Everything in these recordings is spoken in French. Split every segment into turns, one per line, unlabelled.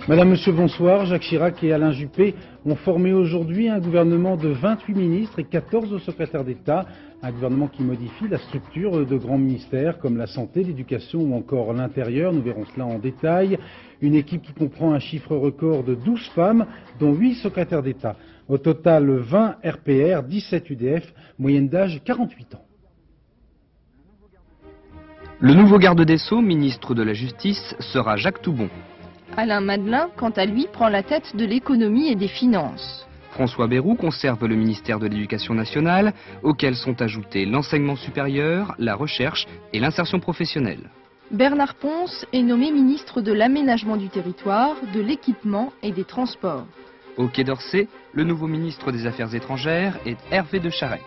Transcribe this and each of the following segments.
Madame, Monsieur, bonsoir. Jacques Chirac et Alain Juppé ont formé aujourd'hui un gouvernement de 28 ministres et 14 secrétaires d'État. Un gouvernement qui modifie la structure de grands ministères comme la santé, l'éducation ou encore l'intérieur. Nous verrons cela en détail. Une équipe qui comprend un chiffre record de 12 femmes, dont 8 secrétaires d'État. Au total, 20 RPR, 17 UDF, moyenne d'âge 48 ans.
Le nouveau garde des Sceaux, ministre de la Justice, sera Jacques Toubon.
Alain Madelin, quant à lui, prend la tête de l'économie et des finances.
François Bayrou conserve le ministère de l'Éducation nationale, auquel sont ajoutés l'enseignement supérieur, la recherche et l'insertion professionnelle.
Bernard Ponce est nommé ministre de l'Aménagement du territoire, de l'Équipement et des Transports.
Au Quai d'Orsay, le nouveau ministre des Affaires étrangères est Hervé de Charette.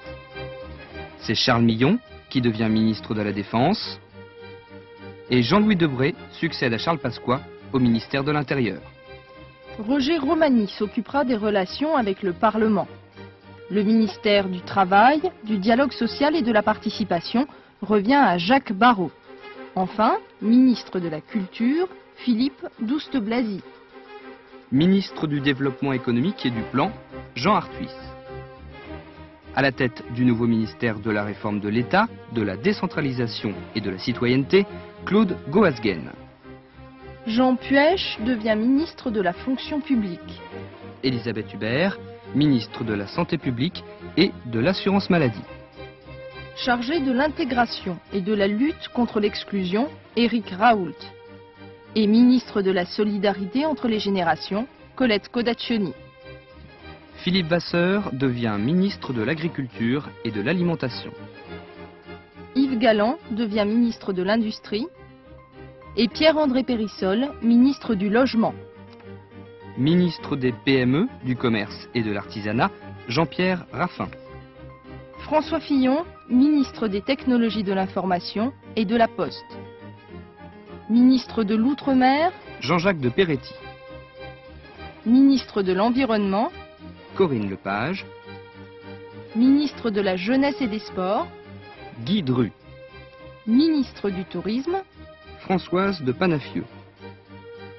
C'est Charles Millon qui devient ministre de la Défense. Et Jean-Louis Debré succède à Charles Pasqua au ministère de l'Intérieur.
Roger Romani s'occupera des relations avec le Parlement. Le ministère du Travail, du Dialogue social et de la Participation revient à Jacques Barrot. Enfin, ministre de la Culture, Philippe Douste-Blazy.
Ministre du Développement économique et du Plan, Jean Arthuis. À la tête du nouveau ministère de la Réforme de l'État, de la décentralisation et de la citoyenneté, Claude Goasguen.
Jean Puech devient ministre de la Fonction publique.
Elisabeth Hubert, ministre de la Santé publique et de l'Assurance maladie.
Chargé de l'intégration et de la lutte contre l'exclusion, Éric Raoult. Et ministre de la Solidarité entre les générations, Colette Codaccioni.
Philippe Vasseur devient ministre de l'Agriculture et de l'Alimentation.
Yves Galland devient ministre de l'Industrie. Et Pierre-André Périssol, ministre du Logement.
Ministre des PME, du Commerce et de l'Artisanat, Jean-Pierre Raffin.
François Fillon, ministre des Technologies de l'Information et de la Poste. Ministre de l'Outre-mer,
Jean-Jacques de Peretti.
Ministre de l'Environnement,
Corinne Lepage.
Ministre de la Jeunesse et des Sports,
Guy Dru.
Ministre du Tourisme,
Françoise de Panafieux.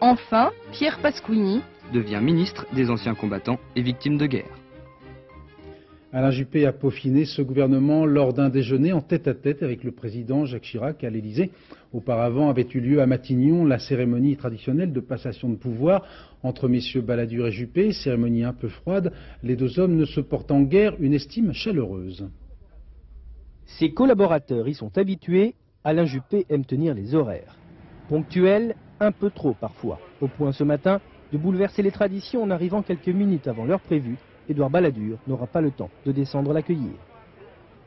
Enfin, Pierre Pasquini
devient ministre des anciens combattants et victimes de guerre.
Alain Juppé a peaufiné ce gouvernement lors d'un déjeuner en tête-à-tête avec le président Jacques Chirac à l'Élysée. Auparavant avait eu lieu à Matignon la cérémonie traditionnelle de passation de pouvoir entre messieurs Balladur et Juppé, cérémonie un peu froide, les deux hommes ne se portent en guère une estime chaleureuse.
Ses collaborateurs y sont habitués, Alain Juppé aime tenir les horaires. Ponctuel, un peu trop parfois, au point ce matin de bouleverser les traditions en arrivant quelques minutes avant l'heure prévue. Édouard Balladur n'aura pas le temps de descendre l'accueillir.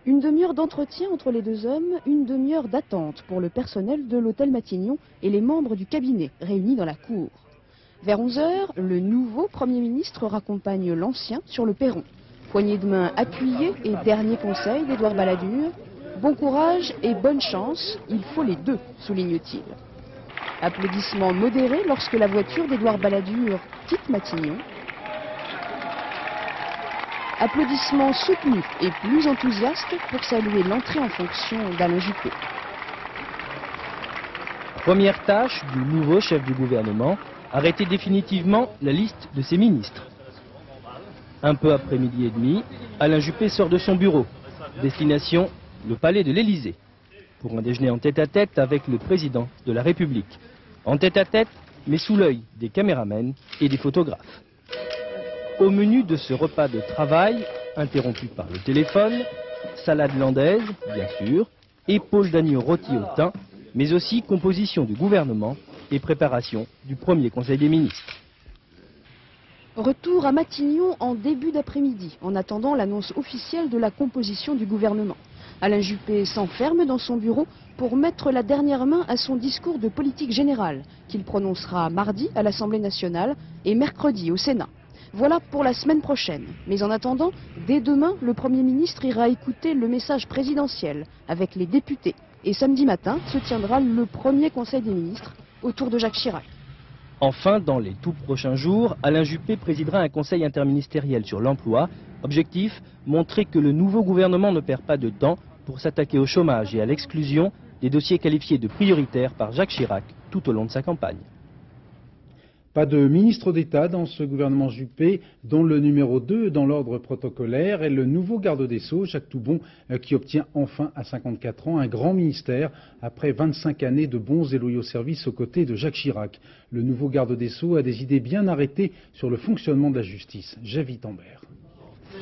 Une demi-heure d'entretien entre les deux hommes, une demi-heure d'attente pour le personnel de l'hôtel Matignon et les membres du cabinet réunis dans la cour. Vers 11 h, le nouveau Premier ministre raccompagne l'ancien sur le perron. Poignée de main appuyée et dernier conseil d'Édouard Balladur. Bon courage et bonne chance, il faut les deux, souligne-t-il. Applaudissements modérés lorsque la voiture d'Édouard Balladur quitte Matignon. Applaudissements soutenus et plus enthousiastes pour saluer l'entrée en fonction d'Alain Juppé.
Première tâche du nouveau chef du gouvernement, arrêter définitivement la liste de ses ministres. Un peu après midi et demi, Alain Juppé sort de son bureau. Destination, le palais de l'Élysée, pour un déjeuner en tête-à-tête avec le président de la République. En tête-à-tête, mais sous l'œil des caméramens et des photographes. Au menu de ce repas de travail, interrompu par le téléphone, salade landaise, bien sûr, épaules d'agneau rôti au thym, mais aussi composition du gouvernement et préparation du premier conseil des ministres.
Retour à Matignon en début d'après-midi, en attendant l'annonce officielle de la composition du gouvernement. Alain Juppé s'enferme dans son bureau pour mettre la dernière main à son discours de politique générale, qu'il prononcera mardi à l'Assemblée nationale et mercredi au Sénat. Voilà pour la semaine prochaine. Mais en attendant, dès demain, le Premier ministre ira écouter le message présidentiel avec les députés. Et samedi matin se tiendra le premier Conseil des ministres autour de Jacques Chirac.
Enfin, dans les tout prochains jours, Alain Juppé présidera un conseil interministériel sur l'emploi. Objectif, montrer que le nouveau gouvernement ne perd pas de temps pour s'attaquer au chômage et à l'exclusion, des dossiers qualifiés de prioritaires par Jacques Chirac tout au long de sa campagne.
Pas de ministre d'État dans ce gouvernement Juppé, dont le numéro 2 dans l'ordre protocolaire est le nouveau garde des Sceaux, Jacques Toubon, qui obtient enfin à 54 ans un grand ministère après 25 années de bons et loyaux services aux côtés de Jacques Chirac. Le nouveau garde des Sceaux a des idées bien arrêtées sur le fonctionnement de la justice. Javi Tambert.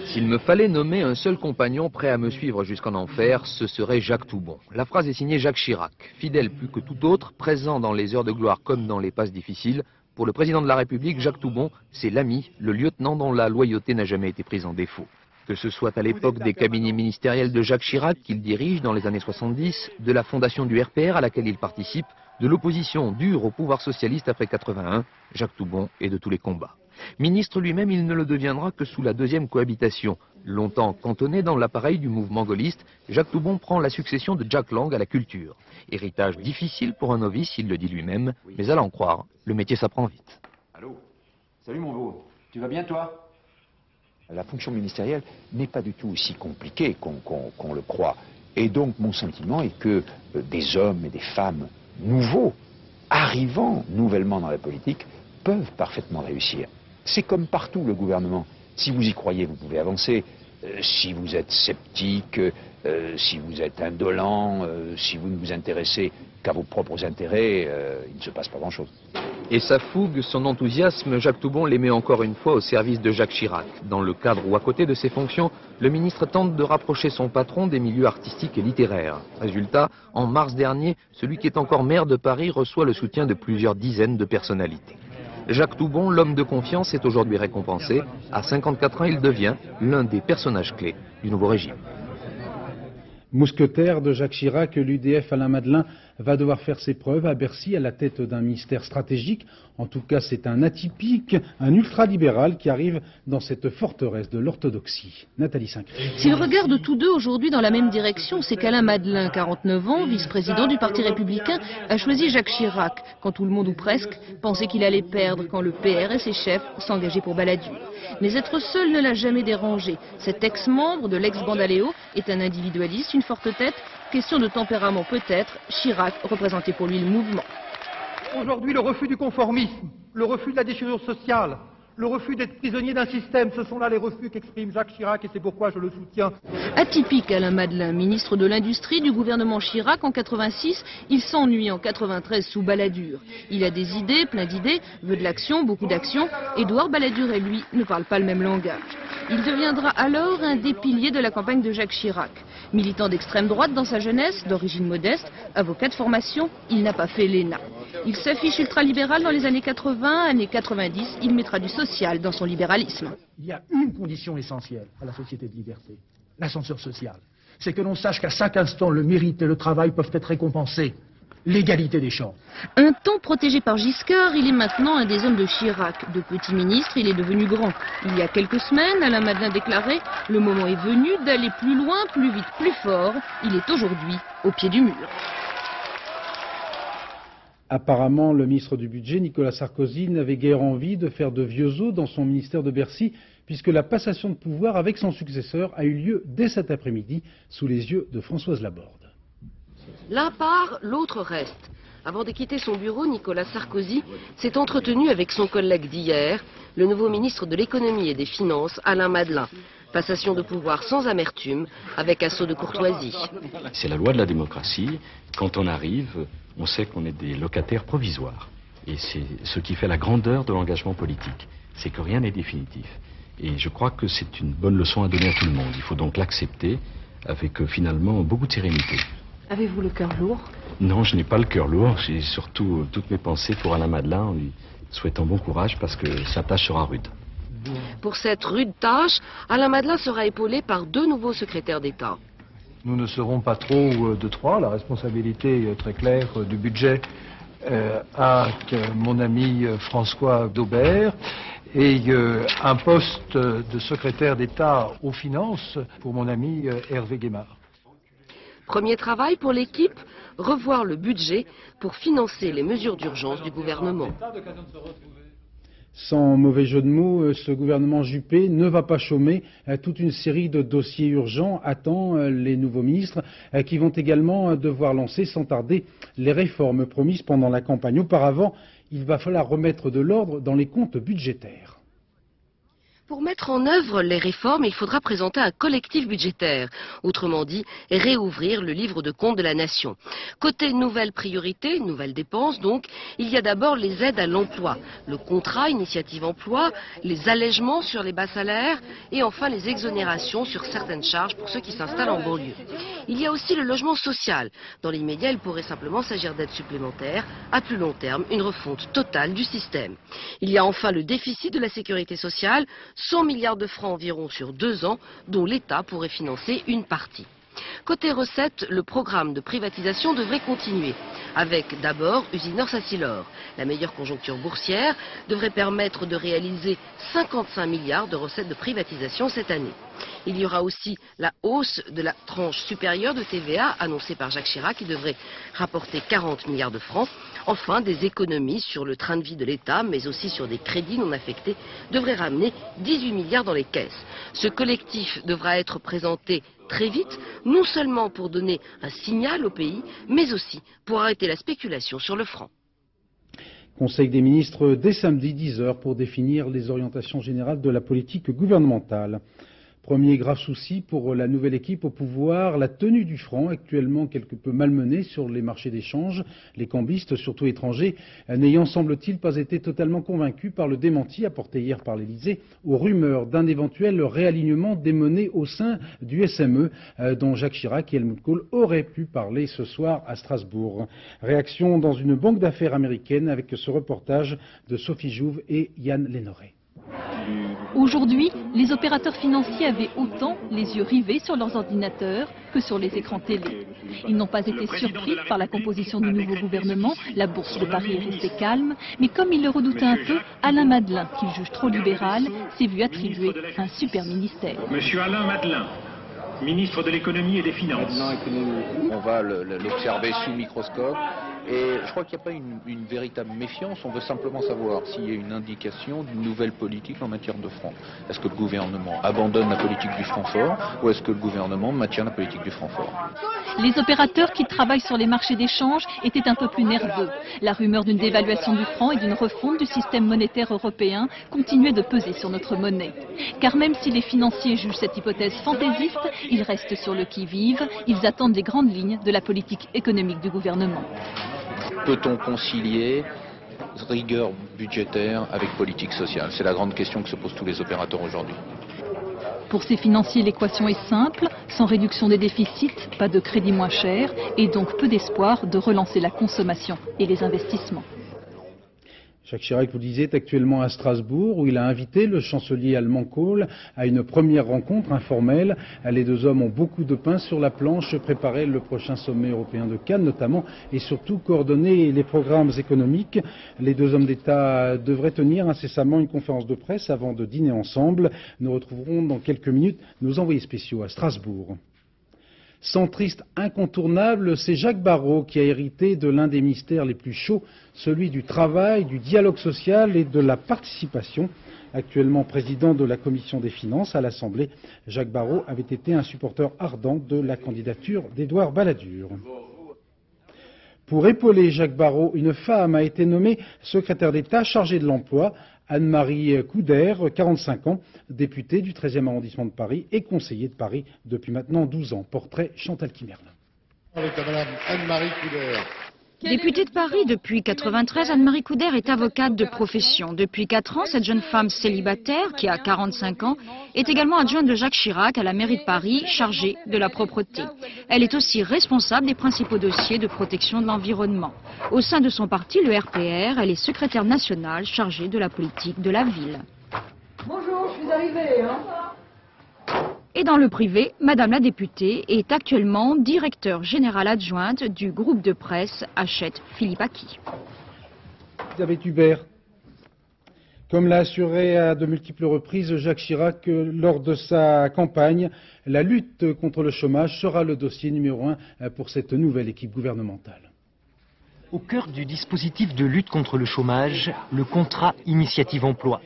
S'il me fallait nommer un seul compagnon prêt à me suivre jusqu'en enfer, ce serait Jacques Toubon. La phrase est signée Jacques Chirac, fidèle plus que tout autre, présent dans les heures de gloire comme dans les passes difficiles. Pour le président de la République, Jacques Toubon, c'est l'ami, le lieutenant dont la loyauté n'a jamais été prise en défaut. Que ce soit à l'époque des cabinets ministériels de Jacques Chirac qu'il dirige dans les années 70, de la fondation du RPR à laquelle il participe, de l'opposition dure au pouvoir socialiste après 81, Jacques Toubon est de tous les combats. Ministre lui-même, il ne le deviendra que sous la deuxième cohabitation. Longtemps cantonné dans l'appareil du mouvement gaulliste, Jacques Toubon prend la succession de Jack Lang à la culture. Héritage difficile pour un novice, il le dit lui-même, mais à l'en croire, le métier s'apprend vite.
Allô? Salut mon beau, tu vas bien toi?
La fonction ministérielle n'est pas du tout aussi compliquée qu'on le croit. Et donc mon sentiment est que des hommes et des femmes nouveaux, arrivant nouvellement dans la politique, peuvent parfaitement réussir. C'est comme partout le gouvernement. Si vous y croyez, vous pouvez avancer. Si vous êtes sceptique, si vous êtes indolent, si vous ne vous intéressez qu'à vos propres intérêts, il ne se passe pas grand-chose.
Et sa fougue, son enthousiasme, Jacques Toubon les met encore une fois au service de Jacques Chirac. Dans le cadre où à côté de ses fonctions, le ministre tente de rapprocher son patron des milieux artistiques et littéraires. Résultat, en mars dernier, celui qui est encore maire de Paris reçoit le soutien de plusieurs dizaines de personnalités. Jacques Toubon, l'homme de confiance, est aujourd'hui récompensé. À 54 ans, il devient l'un des personnages clés du nouveau régime.
Mousquetaire de Jacques Chirac, l'UDF Alain Madelin va devoir faire ses preuves à Bercy à la tête d'un ministère stratégique. En tout cas, c'est un atypique, un ultralibéral qui arrive dans cette forteresse de l'orthodoxie. Nathalie Sincré.
S'ils regardent tous deux aujourd'hui dans la même direction, c'est qu'Alain Madelin, 49 ans, vice-président du Parti républicain, a choisi Jacques Chirac, quand tout le monde ou presque pensait qu'il allait perdre quand le PR et ses chefs s'engageaient pour Balladur. Mais être seul ne l'a jamais dérangé. Cet ex-membre de l'ex-Bandaléo est un individualiste, une forte tête, question de tempérament peut-être. Chirac représentait pour lui le mouvement.
Aujourd'hui, le refus du conformisme, le refus de la déchirure sociale, le refus d'être prisonnier d'un système, ce sont là les refus qu'exprime Jacques Chirac et c'est pourquoi je le soutiens.
Atypique Alain Madelin, ministre de l'Industrie du gouvernement Chirac en 86, il s'ennuie en 93 sous Balladur. Il a des idées, plein d'idées, veut de l'action, beaucoup d'action. Édouard Balladur et lui ne parlent pas le même langage. Il deviendra alors un des piliers de la campagne de Jacques Chirac. Militant d'extrême droite dans sa jeunesse, d'origine modeste, avocat de formation, il n'a pas fait l'ENA. Il s'affiche ultralibéral dans les années 80, années 90, il mettra du social dans son libéralisme.
Il y a une condition essentielle à la société de liberté, l'ascenseur social. C'est que l'on sache qu'à chaque instant, le mérite et le travail peuvent être récompensés. L'égalité des chances.
Un temps protégé par Giscard, il est maintenant un des hommes de Chirac. De petit ministre, il est devenu grand. Il y a quelques semaines, Alain Madelin déclarait « Le moment est venu d'aller plus loin, plus vite, plus fort. Il est aujourd'hui au pied du mur. »
Apparemment, le ministre du Budget, Nicolas Sarkozy, n'avait guère envie de faire de vieux os dans son ministère de Bercy, puisque la passation de pouvoir avec son successeur a eu lieu dès cet après-midi, sous les yeux de Françoise Laborde.
L'un part, l'autre reste. Avant de quitter son bureau, Nicolas Sarkozy s'est entretenu avec son collègue d'hier, le nouveau ministre de l'économie et des finances, Alain Madelin. Passation de pouvoir sans amertume, avec assaut de courtoisie.
C'est la loi de la démocratie. Quand on arrive, on sait qu'on est des locataires provisoires. Et c'est ce qui fait la grandeur de l'engagement politique. C'est que rien n'est définitif. Et je crois que c'est une bonne leçon à donner à tout le monde. Il faut donc l'accepter avec finalement beaucoup de sérénité.
Avez-vous le cœur lourd?
Non, je n'ai pas le cœur lourd. J'ai surtout toutes mes pensées pour Alain Madelin en lui souhaitant bon courage parce que sa tâche sera rude.
Pour cette rude tâche, Alain Madelin sera épaulé par 2 nouveaux secrétaires d'État.
Nous ne serons pas trop de 3. La responsabilité très claire du budget à mon ami François Daubert et un poste de secrétaire d'État aux finances pour mon ami Hervé Guémard.
Premier travail pour l'équipe, revoir le budget pour financer les mesures d'urgence du gouvernement.
Sans mauvais jeu de mots, ce gouvernement Juppé ne va pas chômer. Toute une série de dossiers urgents attend les nouveaux ministres qui vont également devoir lancer sans tarder les réformes promises pendant la campagne. Auparavant, il va falloir remettre de l'ordre dans les comptes budgétaires.
Pour mettre en œuvre les réformes, il faudra présenter un collectif budgétaire, autrement dit, réouvrir le livre de compte de la nation. Côté nouvelles priorités, nouvelles dépenses donc, il y a d'abord les aides à l'emploi, le contrat initiative emploi, les allègements sur les bas salaires et enfin les exonérations sur certaines charges pour ceux qui s'installent en banlieue. Il y a aussi le logement social. Dans l'immédiat, il pourrait simplement s'agir d'aides supplémentaires, à plus long terme, une refonte totale du système. Il y a enfin le déficit de la sécurité sociale, 100 milliards de francs environ sur 2 ans, dont l'État pourrait financer une partie. Côté recettes, le programme de privatisation devrait continuer, avec d'abord Usinor Sacilor. La meilleure conjoncture boursière devrait permettre de réaliser 55 milliards de recettes de privatisation cette année. Il y aura aussi la hausse de la tranche supérieure de TVA annoncée par Jacques Chirac qui devrait rapporter 40 milliards de francs. Enfin, des économies sur le train de vie de l'État, mais aussi sur des crédits non affectés, devraient ramener 18 milliards dans les caisses. Ce collectif devra être présenté très vite, non seulement pour donner un signal au pays, mais aussi pour arrêter la spéculation sur le franc.
Conseil des ministres dès samedi 10h pour définir les orientations générales de la politique gouvernementale. Premier grave souci pour la nouvelle équipe au pouvoir, la tenue du franc, actuellement quelque peu malmenée sur les marchés d'échange, les cambistes, surtout étrangers, n'ayant semble-t-il pas été totalement convaincus par le démenti apporté hier par l'Élysée aux rumeurs d'un éventuel réalignement des monnaies au sein du SME, dont Jacques Chirac et Helmut Kohl auraient pu parler ce soir à Strasbourg. Réaction dans une banque d'affaires américaine avec ce reportage de Sophie Jouve et Yann Lénoré.
Aujourd'hui, les opérateurs financiers avaient autant les yeux rivés sur leurs ordinateurs que sur les écrans télé. Ils n'ont pas été surpris par la composition du nouveau gouvernement, la bourse de Paris est restée calme, mais comme ils le redoutaient un peu, Alain Madelin, qu'ils jugent trop libéral, s'est vu attribuer un super ministère.
Monsieur Alain Madelin, ministre de l'économie et des finances.
On va l'observer sous microscope. Et je crois qu'il n'y a pas une véritable méfiance, on veut simplement savoir s'il y a une indication d'une nouvelle politique en matière de franc. Est-ce que le gouvernement abandonne la politique du franc fort ou est-ce que le gouvernement maintient la politique du franc fort?
Les opérateurs qui travaillent sur les marchés d'échange étaient un peu plus nerveux. La rumeur d'une dévaluation du franc et d'une refonte du système monétaire européen continuait de peser sur notre monnaie. Car même si les financiers jugent cette hypothèse fantaisiste, ils restent sur le qui-vive, ils attendent les grandes lignes de la politique économique du gouvernement.
Peut-on concilier rigueur budgétaire avec politique sociale? C'est la grande question que se posent tous les opérateurs aujourd'hui.
Pour ces financiers, l'équation est simple. Sans réduction des déficits, pas de crédit moins cher et donc peu d'espoir de relancer la consommation et les investissements.
Jacques Chirac, vous le disiez, est actuellement à Strasbourg où il a invité le chancelier allemand Kohl à une première rencontre informelle. Les deux hommes ont beaucoup de pain sur la planche, préparer le prochain sommet européen de Cannes notamment et surtout coordonner les programmes économiques. Les deux hommes d'État devraient tenir incessamment une conférence de presse avant de dîner ensemble. Nous retrouverons dans quelques minutes nos envoyés spéciaux à Strasbourg. Centriste incontournable, c'est Jacques Barrot qui a hérité de l'un des ministères les plus chauds, celui du travail, du dialogue social et de la participation. Actuellement président de la commission des finances à l'Assemblée, Jacques Barrot avait été un supporter ardent de la candidature d'Édouard Balladur. Pour épauler Jacques Barrot, une femme a été nommée secrétaire d'État chargée de l'emploi. Anne-Marie Couder, 45 ans, députée du 13e arrondissement de Paris et conseiller de Paris depuis maintenant 12 ans. Portrait Chantal Kimerlin.
Avec Madame Anne-Marie Couder.
Députée de Paris depuis 1993, Anne-Marie Couder est avocate de profession. Depuis 4 ans, cette jeune femme célibataire, qui a 45 ans, est également adjointe de Jacques Chirac à la mairie de Paris, chargée de la propreté. Elle est aussi responsable des principaux dossiers de protection de l'environnement. Au sein de son parti, le RPR, elle est secrétaire nationale chargée de la politique de la ville.
Bonjour, je suis arrivée.
Et dans le privé, Madame la députée est actuellement directeur générale adjointe du groupe de presse Hachette Philippe Aki.
Elisabeth Hubert. Comme l'a assuré à de multiples reprises Jacques Chirac lors de sa campagne, la lutte contre le chômage sera le dossier numéro 1 pour cette nouvelle équipe gouvernementale.
Au cœur du dispositif de lutte contre le chômage, le contrat initiative emploi.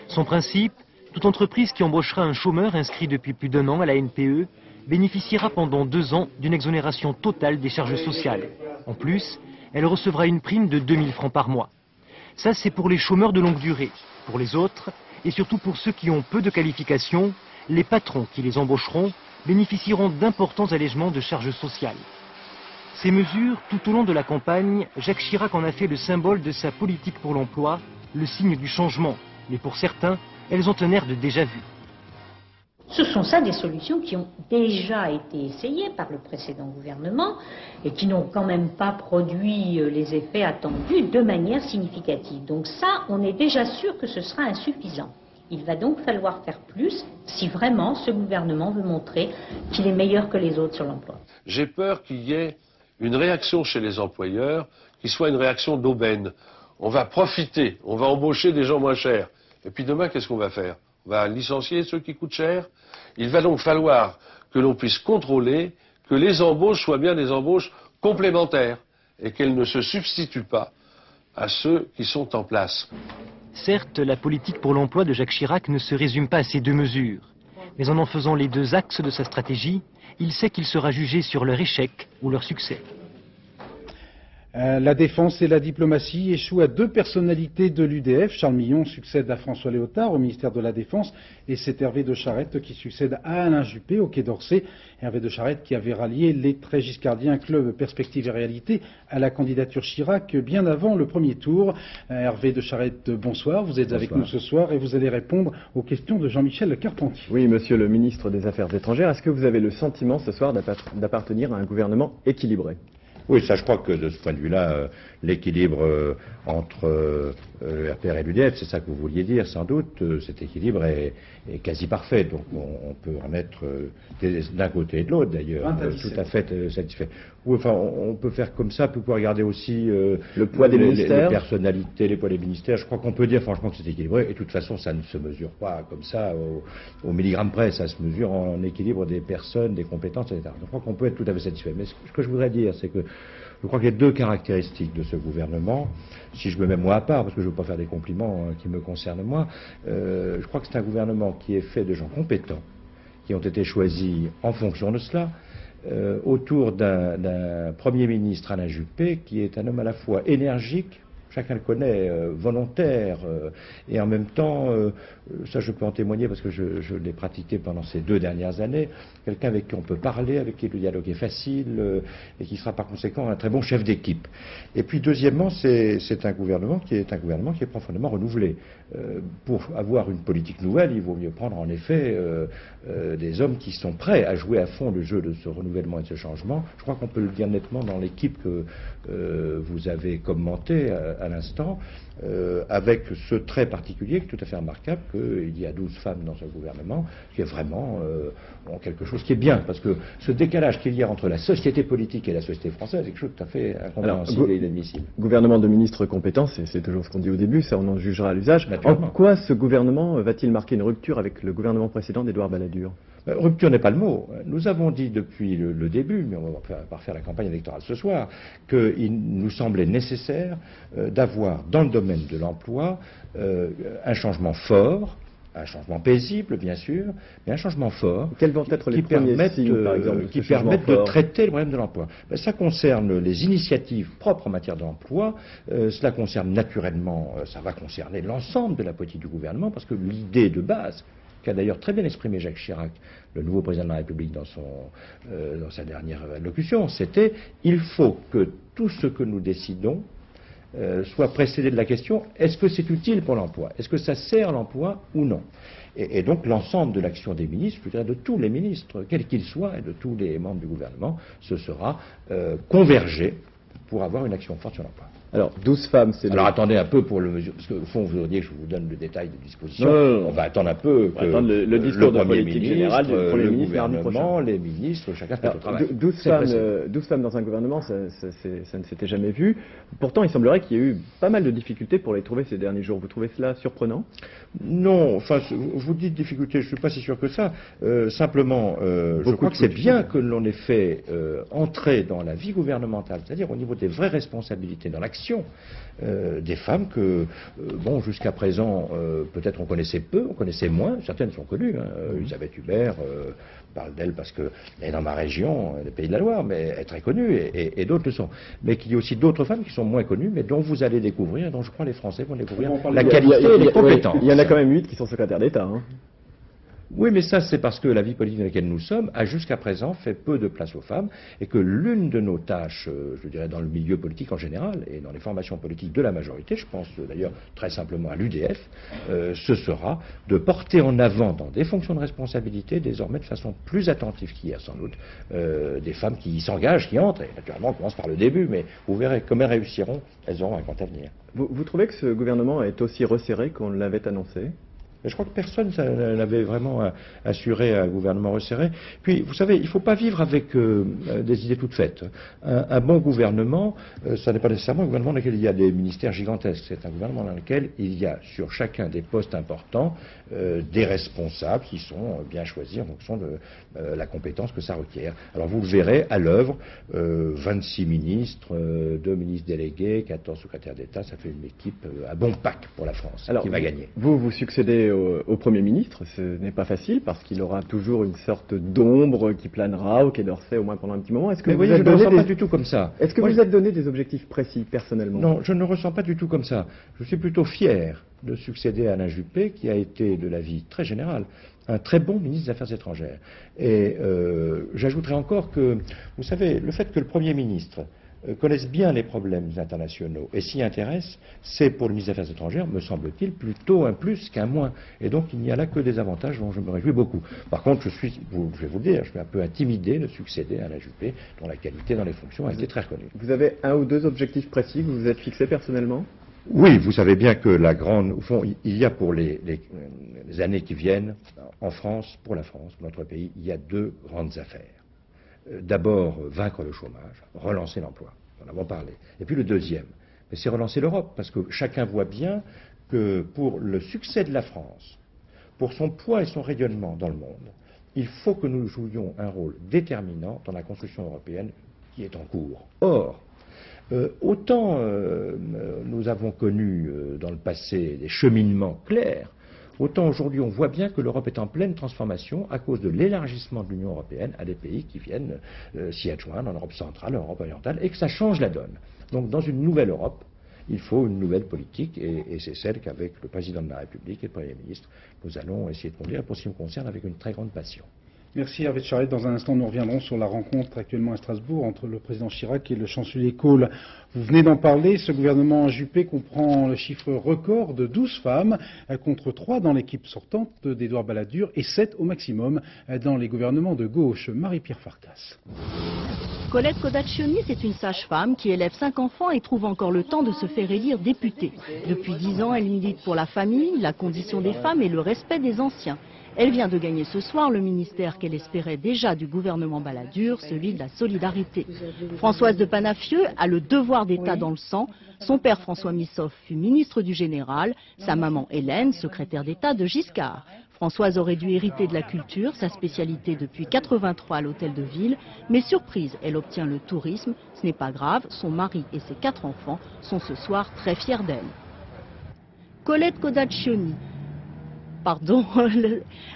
Son principe, toute entreprise qui embauchera un chômeur inscrit depuis plus d'1 an à la NPE bénéficiera pendant 2 ans d'une exonération totale des charges sociales. En plus, elle recevra une prime de 2 000 francs par mois. Ça, c'est pour les chômeurs de longue durée. Pour les autres, et surtout pour ceux qui ont peu de qualifications, les patrons qui les embaucheront bénéficieront d'importants allègements de charges sociales. Ces mesures, tout au long de la campagne, Jacques Chirac en a fait le symbole de sa politique pour l'emploi, le signe du changement. Mais pour certains, elles ont un air de déjà-vu.
Ce sont ça des solutions qui ont déjà été essayées par le précédent gouvernement et qui n'ont quand même pas produit les effets attendus de manière significative. Donc ça, on est déjà sûr que ce sera insuffisant. Il va donc falloir faire plus si vraiment ce gouvernement veut montrer qu'il est meilleur que les autres sur l'emploi.
J'ai peur qu'il y ait une réaction chez les employeurs qui soit une réaction d'aubaine. On va profiter, on va embaucher des gens moins chers. Et puis demain, qu'est-ce qu'on va faire? On va licencier ceux qui coûtent cher. Il va donc falloir que l'on puisse contrôler que les embauches soient bien des embauches complémentaires et qu'elles ne se substituent pas à ceux qui sont en place.
Certes, la politique pour l'emploi de Jacques Chirac ne se résume pas à ces deux mesures. Mais en faisant les deux axes de sa stratégie, il sait qu'il sera jugé sur leur échec ou leur succès.
La défense et la diplomatie échouent à deux personnalités de l'UDF. Charles Millon succède à François Léotard au ministère de la Défense et c'est Hervé de Charette qui succède à Alain Juppé au Quai d'Orsay. Hervé de Charette qui avait rallié les très giscardiens club Perspective et Réalité à la candidature Chirac bien avant le premier tour. Hervé de Charette, bonsoir. Vous êtes avec nous ce soir et vous allez répondre aux questions de Jean-Michel Carpentier.
Oui, monsieur le ministre des Affaires étrangères, est-ce que vous avez le sentiment ce soir d'appartenir à un gouvernement équilibré ?
Oui, ça je crois que de ce point de vue-là, l'équilibre entre le RPR et l'UDF, c'est ça que vous vouliez dire sans doute, cet équilibre est quasi parfait. Donc on peut en être d'un côté et de l'autre d'ailleurs, tout à fait satisfait. Oui, enfin on peut faire comme ça, on peut regarder aussi
le poids des ministères,
les personnalités, les poids des ministères. Je crois qu'on peut dire franchement que c'est équilibré et de toute façon ça ne se mesure pas comme ça au milligramme près, ça se mesure en équilibre des personnes, des compétences, etc. Donc je crois qu'on peut être tout à fait satisfait. Mais ce que je voudrais dire, c'est que je crois qu'il y a deux caractéristiques de ce gouvernement, si je me mets moi à part, parce que je ne veux pas faire des compliments qui me concernent moi, je crois que c'est un gouvernement qui est fait de gens compétents, qui ont été choisis en fonction de cela, autour d'un Premier ministre, Alain Juppé, qui est un homme à la fois énergique, chacun le connaît, volontaire, et en même temps, ça je peux en témoigner parce que je l'ai pratiqué pendant ces 2 dernières années, quelqu'un avec qui on peut parler, avec qui le dialogue est facile, et qui sera par conséquent un très bon chef d'équipe. Et puis deuxièmement, c'est un gouvernement qui est profondément renouvelé. Pour avoir une politique nouvelle, il vaut mieux prendre en effet des hommes qui sont prêts à jouer à fond le jeu de ce renouvellement et de ce changement. Je crois qu'on peut le dire nettement dans l'équipe que vous avez commentée à l'instant, avec ce trait particulier qui est tout à fait remarquable qu'il y a 12 femmes dans ce gouvernement, qui est vraiment quelque chose qui est bien, parce que ce décalage qu'il y a entre la société politique et la société française est quelque chose de tout à fait incompréhensible et inadmissible.
Gouvernement de ministres compétents, c'est toujours ce qu'on dit au début, ça on en jugera à l'usage. En quoi ce gouvernement va-t-il marquer une rupture avec le gouvernement précédent d'Édouard Balladur?
Rupture n'est pas le mot. Nous avons dit depuis le début, mais on va pas refaire la campagne électorale ce soir, qu'il nous semblait nécessaire d'avoir dans le domaine de l'emploi un changement fort, un changement paisible bien sûr, mais un changement fort.
Quels vont être les premiers signes, par exemple,
qui permettent de traiter le problème de l'emploi? Ça concerne les initiatives propres en matière d'emploi, cela concerne naturellement, ça va concerner l'ensemble de la politique du gouvernement, parce que l'idée de base, qu'a d'ailleurs très bien exprimé Jacques Chirac, le nouveau président de la République dans sa dernière allocution, c'était « il faut que tout ce que nous décidons soit précédé de la question « est-ce que c'est utile pour l'emploi? Est-ce que ça sert l'emploi ou non ?» Et donc l'ensemble de l'action des ministres, je dirais de tous les ministres, quels qu'ils soient, et de tous les membres du gouvernement, ce sera convergé pour avoir une action forte sur l'emploi.
Alors, 12 femmes, c'est...
Alors, attendez un peu pour le mesure, parce qu'au fond, vous voudriez que je vous donne le détail des dispositions. On va attendre un peu que
le discours de politique générale du
Premier ministre, le gouvernement, les ministres, chacun se mette au travail.
12 femmes dans un gouvernement, ça ne s'était jamais vu. Pourtant, il semblerait qu'il y ait eu pas mal de difficultés pour les trouver ces derniers jours. Vous trouvez cela surprenant?
Non, enfin, vous dites difficultés, je ne suis pas si sûr que ça. Simplement, je crois que c'est bien que l'on ait fait entrer dans la vie gouvernementale, c'est-à-dire au niveau des vraies responsabilités, dans l'action l'action. Des femmes que, bon, jusqu'à présent, peut-être on connaissait peu, on connaissait moins, certaines sont connues. Elisabeth Hubert, parle d'elle parce qu'elle est dans ma région, les Pays de la Loire, mais elle est très connue, et d'autres le sont. Mais qu'il y a aussi d'autres femmes qui sont moins connues, mais dont vous allez découvrir, et dont je crois les Français vont découvrir la qualité et les compétences.
Il y en a quand même 8 qui sont secrétaires d'État. Hein.
Oui, mais ça, c'est parce que la vie politique dans laquelle nous sommes a jusqu'à présent fait peu de place aux femmes et que l'une de nos tâches, je dirais dans le milieu politique en général et dans les formations politiques de la majorité, je pense d'ailleurs très simplement à l'UDF, ce sera de porter en avant dans des fonctions de responsabilité désormais de façon plus attentive qu'hier sans doute, des femmes qui s'engagent, qui entrent, et naturellement on commence par le début, mais vous verrez, comme elles réussiront, elles auront un grand avenir.
Vous trouvez que ce gouvernement est aussi resserré qu'on l'avait annoncé ?
Je crois que personne n'avait vraiment assuré un gouvernement resserré. Puis, vous savez, il ne faut pas vivre avec des idées toutes faites. Un bon gouvernement, ça n'est pas nécessairement un gouvernement dans lequel il y a des ministères gigantesques. C'est un gouvernement dans lequel il y a sur chacun des postes importants des responsables qui sont bien choisis en fonction de la compétence que ça requiert. Alors vous le verrez à l'œuvre, 26 ministres, 2 ministres délégués, 14 secrétaires d'État, ça fait une équipe, un bon pack pour la France qui va gagner.
Vous succédez au Premier ministre, ce n'est pas facile parce qu'il aura toujours une sorte d'ombre qui planera au Quai d'Orsay au moins pendant un petit moment. Est-ce que
vous ne ressens pas du tout comme ça.
Est-ce que vous êtes donné des objectifs précis personnellement?
Non, je ne ressens pas du tout comme ça. Je suis plutôt fier de succéder à Alain Juppé qui a été de la vie très générale un très bon ministre des Affaires étrangères. Et j'ajouterai encore que, vous savez, le fait que le Premier ministre connaissent bien les problèmes internationaux et s'y intéressent, c'est pour le ministre des Affaires étrangères, me semble-t-il, plutôt un plus qu'un moins. Et donc il n'y a là que des avantages dont je me réjouis beaucoup. Par contre, je vais vous le dire, je suis un peu intimidé de succéder à Alain Juppé, dont la qualité dans les fonctions a été très reconnue.
Vous avez un ou deux objectifs précis que vous vous êtes fixés personnellement?
Oui, vous savez bien que au fond, il y a pour les années qui viennent, en France, pour la France, pour notre pays, il y a deux grandes affaires. D'abord, vaincre le chômage, relancer l'emploi, nous en avons parlé. Et puis le deuxième, c'est relancer l'Europe, parce que chacun voit bien que pour le succès de la France, pour son poids et son rayonnement dans le monde, il faut que nous jouions un rôle déterminant dans la construction européenne qui est en cours. Or, autant nous avons connu dans le passé des cheminements clairs, autant aujourd'hui on voit bien que l'Europe est en pleine transformation à cause de l'élargissement de l'Union européenne à des pays qui viennent s'y adjoindre en Europe centrale, en Europe orientale, et que ça change la donne. Donc dans une nouvelle Europe, il faut une nouvelle politique, et c'est celle qu'avec le président de la République et le Premier ministre, nous allons essayer de conduire, pour ce qui me concerne, avec une très grande passion.
Merci Hervé de Charette. Dans un instant, nous reviendrons sur la rencontre actuellement à Strasbourg entre le président Chirac et le chancelier Kohl. Vous venez d'en parler, ce gouvernement Juppé comprend le chiffre record de 12 femmes contre 3 dans l'équipe sortante d'Édouard Balladur et 7 au maximum dans les gouvernements de gauche. Marie-Pierre Farkas.
Colette Codaccioni, c'est une sage-femme qui élève 5 enfants et trouve encore le temps de se faire élire députée. Depuis 10 ans, elle milite pour la famille, la condition des femmes et le respect des anciens. Elle vient de gagner ce soir le ministère qu'elle espérait déjà du gouvernement Balladur, celui de la solidarité. Françoise de Panafieux a le devoir d'État dans le sang. Son père François Missoff fut ministre du Général, sa maman Hélène, secrétaire d'État de Giscard. Françoise aurait dû hériter de la culture, sa spécialité depuis 83 à l'hôtel de ville. Mais surprise, elle obtient le tourisme. Ce n'est pas grave, son mari et ses 4 enfants sont ce soir très fiers d'elle. Colette Codaccioni. Pardon,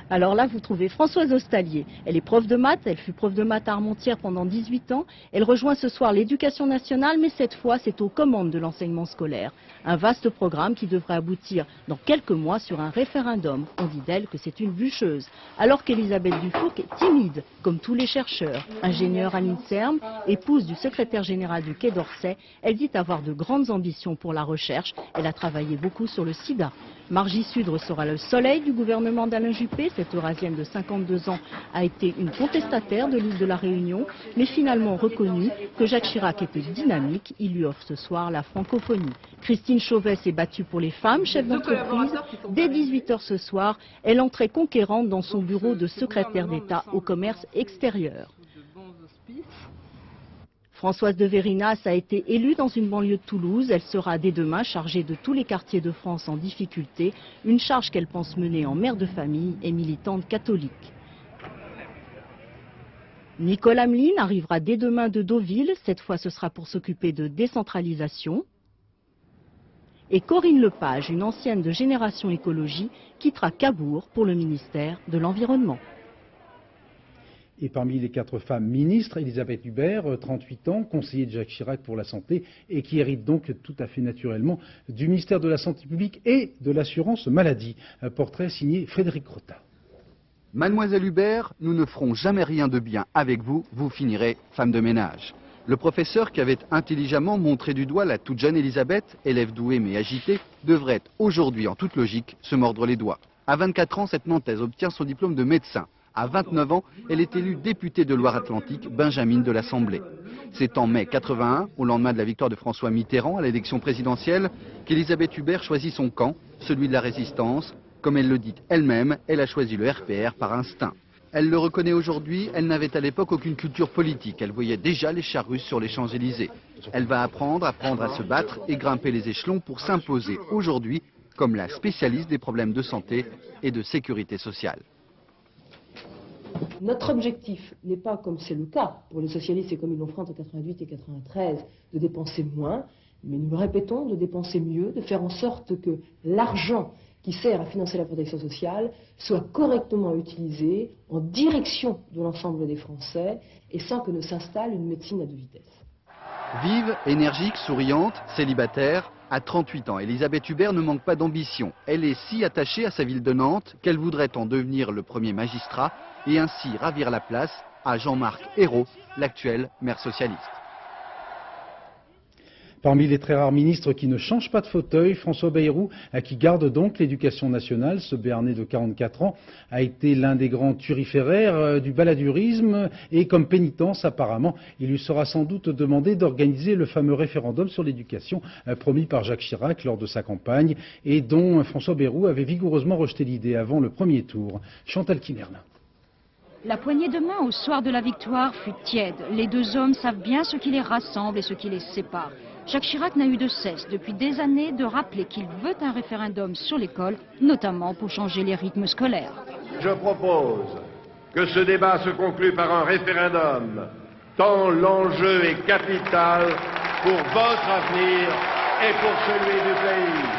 alors là vous trouvez Françoise Ostalier. Elle est prof de maths, elle fut prof de maths à Armentières pendant 18 ans. Elle rejoint ce soir l'éducation nationale, mais cette fois c'est aux commandes de l'enseignement scolaire. Un vaste programme qui devrait aboutir dans quelques mois sur un référendum. On dit d'elle que c'est une bûcheuse. Alors qu'Elisabeth Dufourc est timide, comme tous les chercheurs. Ingénieure à l'INSERM, épouse du secrétaire général du Quai d'Orsay, elle dit avoir de grandes ambitions pour la recherche. Elle a travaillé beaucoup sur le sida. Margie Sudre sera le soleil du gouvernement d'Alain Juppé. Cette Eurasienne de 52 ans a été une contestataire de l'île de la Réunion, mais finalement reconnue que Jacques Chirac était dynamique. Il lui offre ce soir la francophonie. Christine Chauvet s'est battue pour les femmes, chef d'entreprise. Dès 18h ce soir, elle entrait conquérante dans son bureau de secrétaire d'État au commerce extérieur. Françoise de Vérinas a été élue dans une banlieue de Toulouse. Elle sera dès demain chargée de tous les quartiers de France en difficulté, une charge qu'elle pense mener en mère de famille et militante catholique. Nicole Hamelin arrivera dès demain de Deauville. Cette fois, ce sera pour s'occuper de décentralisation. Et Corinne Lepage, une ancienne de Génération Écologie, quittera Cabourg pour le ministère de l'Environnement.
Et parmi les 4 femmes ministres, Elisabeth Hubert, 38 ans, conseiller de Jacques Chirac pour la santé et qui hérite donc tout à fait naturellement du ministère de la Santé publique et de l'assurance maladie. Un portrait signé Frédéric Rota.
Mademoiselle Hubert, nous ne ferons jamais rien de bien avec vous, vous finirez femme de ménage. Le professeur qui avait intelligemment montré du doigt la toute jeune Elisabeth, élève douée mais agitée, devrait aujourd'hui en toute logique se mordre les doigts. À 24 ans, cette Nantaise obtient son diplôme de médecin. À 29 ans, elle est élue députée de Loire-Atlantique, benjamine de l'Assemblée. C'est en mai 81, au lendemain de la victoire de François Mitterrand à l'élection présidentielle, qu'Elisabeth Hubert choisit son camp, celui de la résistance. Comme elle le dit elle-même, elle a choisi le RPR par instinct. Elle le reconnaît aujourd'hui, elle n'avait à l'époque aucune culture politique. Elle voyait déjà les chars russes sur les Champs-Élysées. Elle va apprendre à se battre et grimper les échelons pour s'imposer aujourd'hui comme la spécialiste des problèmes de santé et de sécurité sociale.
Notre objectif n'est pas, comme c'est le cas pour les socialistes et comme ils l'ont fait entre 88 et 93, de dépenser moins, mais nous le répétons, de dépenser mieux, de faire en sorte que l'argent qui sert à financer la protection sociale soit correctement utilisé en direction de l'ensemble des Français et sans que ne s'installe une médecine à 2 vitesses.
Vive, énergique, souriante, célibataire, à 38 ans, Elisabeth Hubert ne manque pas d'ambition. Elle est si attachée à sa ville de Nantes qu'elle voudrait en devenir le premier magistrat et ainsi ravir la place à Jean-Marc Ayrault, l'actuel maire socialiste.
Parmi les très rares ministres qui ne changent pas de fauteuil, François Bayrou, qui garde donc l'éducation nationale, ce Béarnais de 44 ans, a été l'un des grands turiféraires du baladurisme et comme pénitence apparemment, il lui sera sans doute demandé d'organiser le fameux référendum sur l'éducation promis par Jacques Chirac lors de sa campagne et dont François Bayrou avait vigoureusement rejeté l'idée avant le premier tour. Chantal Kinerlin.
La poignée de main au soir de la victoire fut tiède. Les 2 hommes savent bien ce qui les rassemble et ce qui les sépare. Jacques Chirac n'a eu de cesse depuis des années de rappeler qu'il veut un référendum sur l'école, notamment pour changer les rythmes scolaires.
Je propose que ce débat se conclue par un référendum, tant l'enjeu est capital pour votre avenir et pour celui du pays.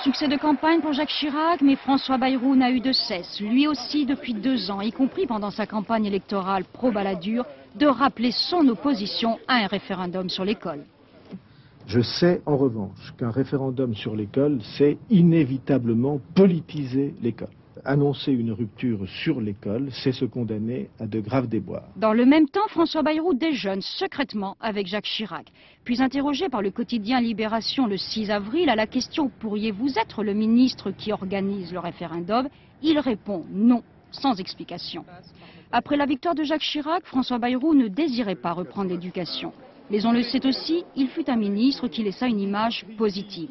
Succès de campagne pour Jacques Chirac, mais François Bayrou n'a eu de cesse, lui aussi depuis 2 ans, y compris pendant sa campagne électorale pro-Balladur, de rappeler son opposition à un référendum sur l'école.
Je sais en revanche qu'un référendum sur l'école, c'est inévitablement politiser l'école. Annoncer une rupture sur l'école, c'est se condamner à de graves déboires.
Dans le même temps, François Bayrou déjeune secrètement avec Jacques Chirac. Puis interrogé par le quotidien Libération le 6 avril à la question « Pourriez-vous être le ministre qui organise le référendum ?», il répond non, sans explication. Après la victoire de Jacques Chirac, François Bayrou ne désirait pas reprendre l'éducation. Mais on le sait aussi, il fut un ministre qui laissa une image positive.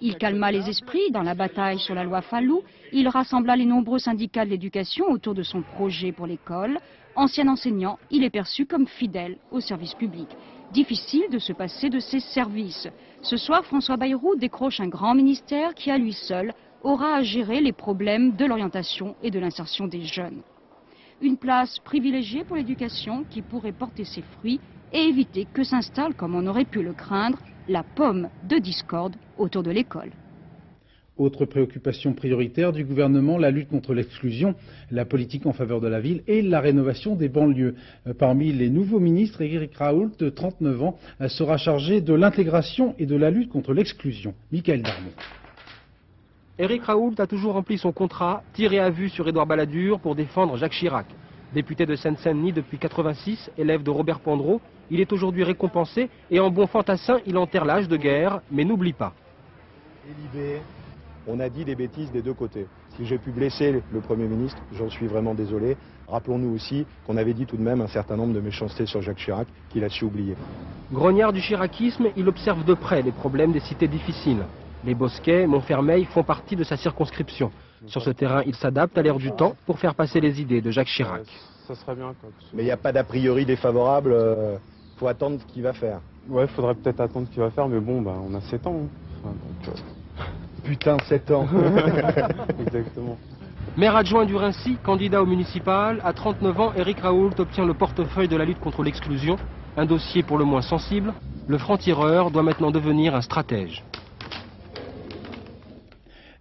Il calma les esprits dans la bataille sur la loi Fallou, il rassembla les nombreux syndicats de l'éducation autour de son projet pour l'école. Ancien enseignant, il est perçu comme fidèle au service public. Difficile de se passer de ses services. Ce soir, François Bayrou décroche un grand ministère qui, à lui seul, aura à gérer les problèmes de l'orientation et de l'insertion des jeunes. Une place privilégiée pour l'éducation qui pourrait porter ses fruits et éviter que s'installe, comme on aurait pu le craindre, la pomme de discorde autour de l'école.
Autre préoccupation prioritaire du gouvernement, la lutte contre l'exclusion, la politique en faveur de la ville et la rénovation des banlieues. Parmi les nouveaux ministres, Éric Raoult, 39 ans, sera chargé de l'intégration et de la lutte contre l'exclusion. Michael Darmon.
Éric Raoult a toujours rempli son contrat, tiré à vue sur Édouard Balladur pour défendre Jacques Chirac. Député de Seine-Saint-Denis depuis 86, élève de Robert Pandreau, il est aujourd'hui récompensé et en bon fantassin, il enterre l'âge de guerre, mais n'oublie pas.
On a dit des bêtises des 2 côtés. Si j'ai pu blesser le Premier ministre, j'en suis vraiment désolé. Rappelons-nous aussi qu'on avait dit tout de même un certain nombre de méchancetés sur Jacques Chirac qu'il a su oublier.
Grognard du chiracisme, il observe de près les problèmes des cités difficiles. Les Bosquets, Montfermeil font partie de sa circonscription. Sur ce terrain, il s'adapte à l'ère du temps pour faire passer les idées de Jacques Chirac.
Ça serait bien. Mais il n'y a pas d'a priori défavorable, faut attendre ce qu'il va faire.
Ouais, faudrait peut-être attendre ce qu'il va faire, mais bon, bah, on a 7 ans. Hein. Enfin, donc,
Putain, 7 ans.
Exactement.
Maire adjoint du Raincy, candidat au municipal, à 39 ans, Éric Raoult obtient le portefeuille de la lutte contre l'exclusion, un dossier pour le moins sensible. Le franc-tireur doit maintenant devenir un stratège.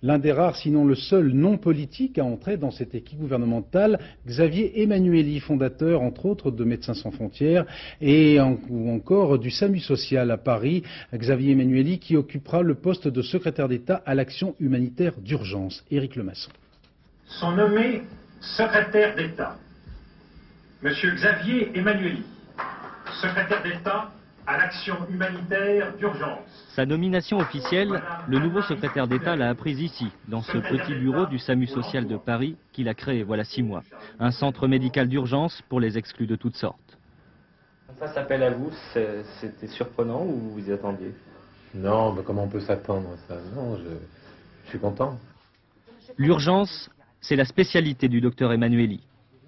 L'un des rares, sinon le seul non politique à entrer dans cette équipe gouvernementale, Xavier Emmanuelli, fondateur entre autres de Médecins sans frontières ou encore du SAMU social à Paris. Xavier Emmanuelli qui occupera le poste de secrétaire d'État à l'action humanitaire d'urgence. Éric Lemasson.
Sont nommés secrétaire d'État Monsieur Xavier Emmanuelli, secrétaire d'État à l'action humanitaire d'urgence.
Sa nomination officielle, le nouveau secrétaire d'État l'a apprise ici, dans ce petit bureau du SAMU social de Paris qu'il a créé voilà 6 mois. Un centre médical d'urgence pour les exclus de toutes sortes.
Ça s'appelle à vous, c'était surprenant ou vous y attendiez?
Non, mais comment on peut s'attendre à ça? Non, je suis content.
L'urgence, c'est la spécialité du docteur Emmanuelli.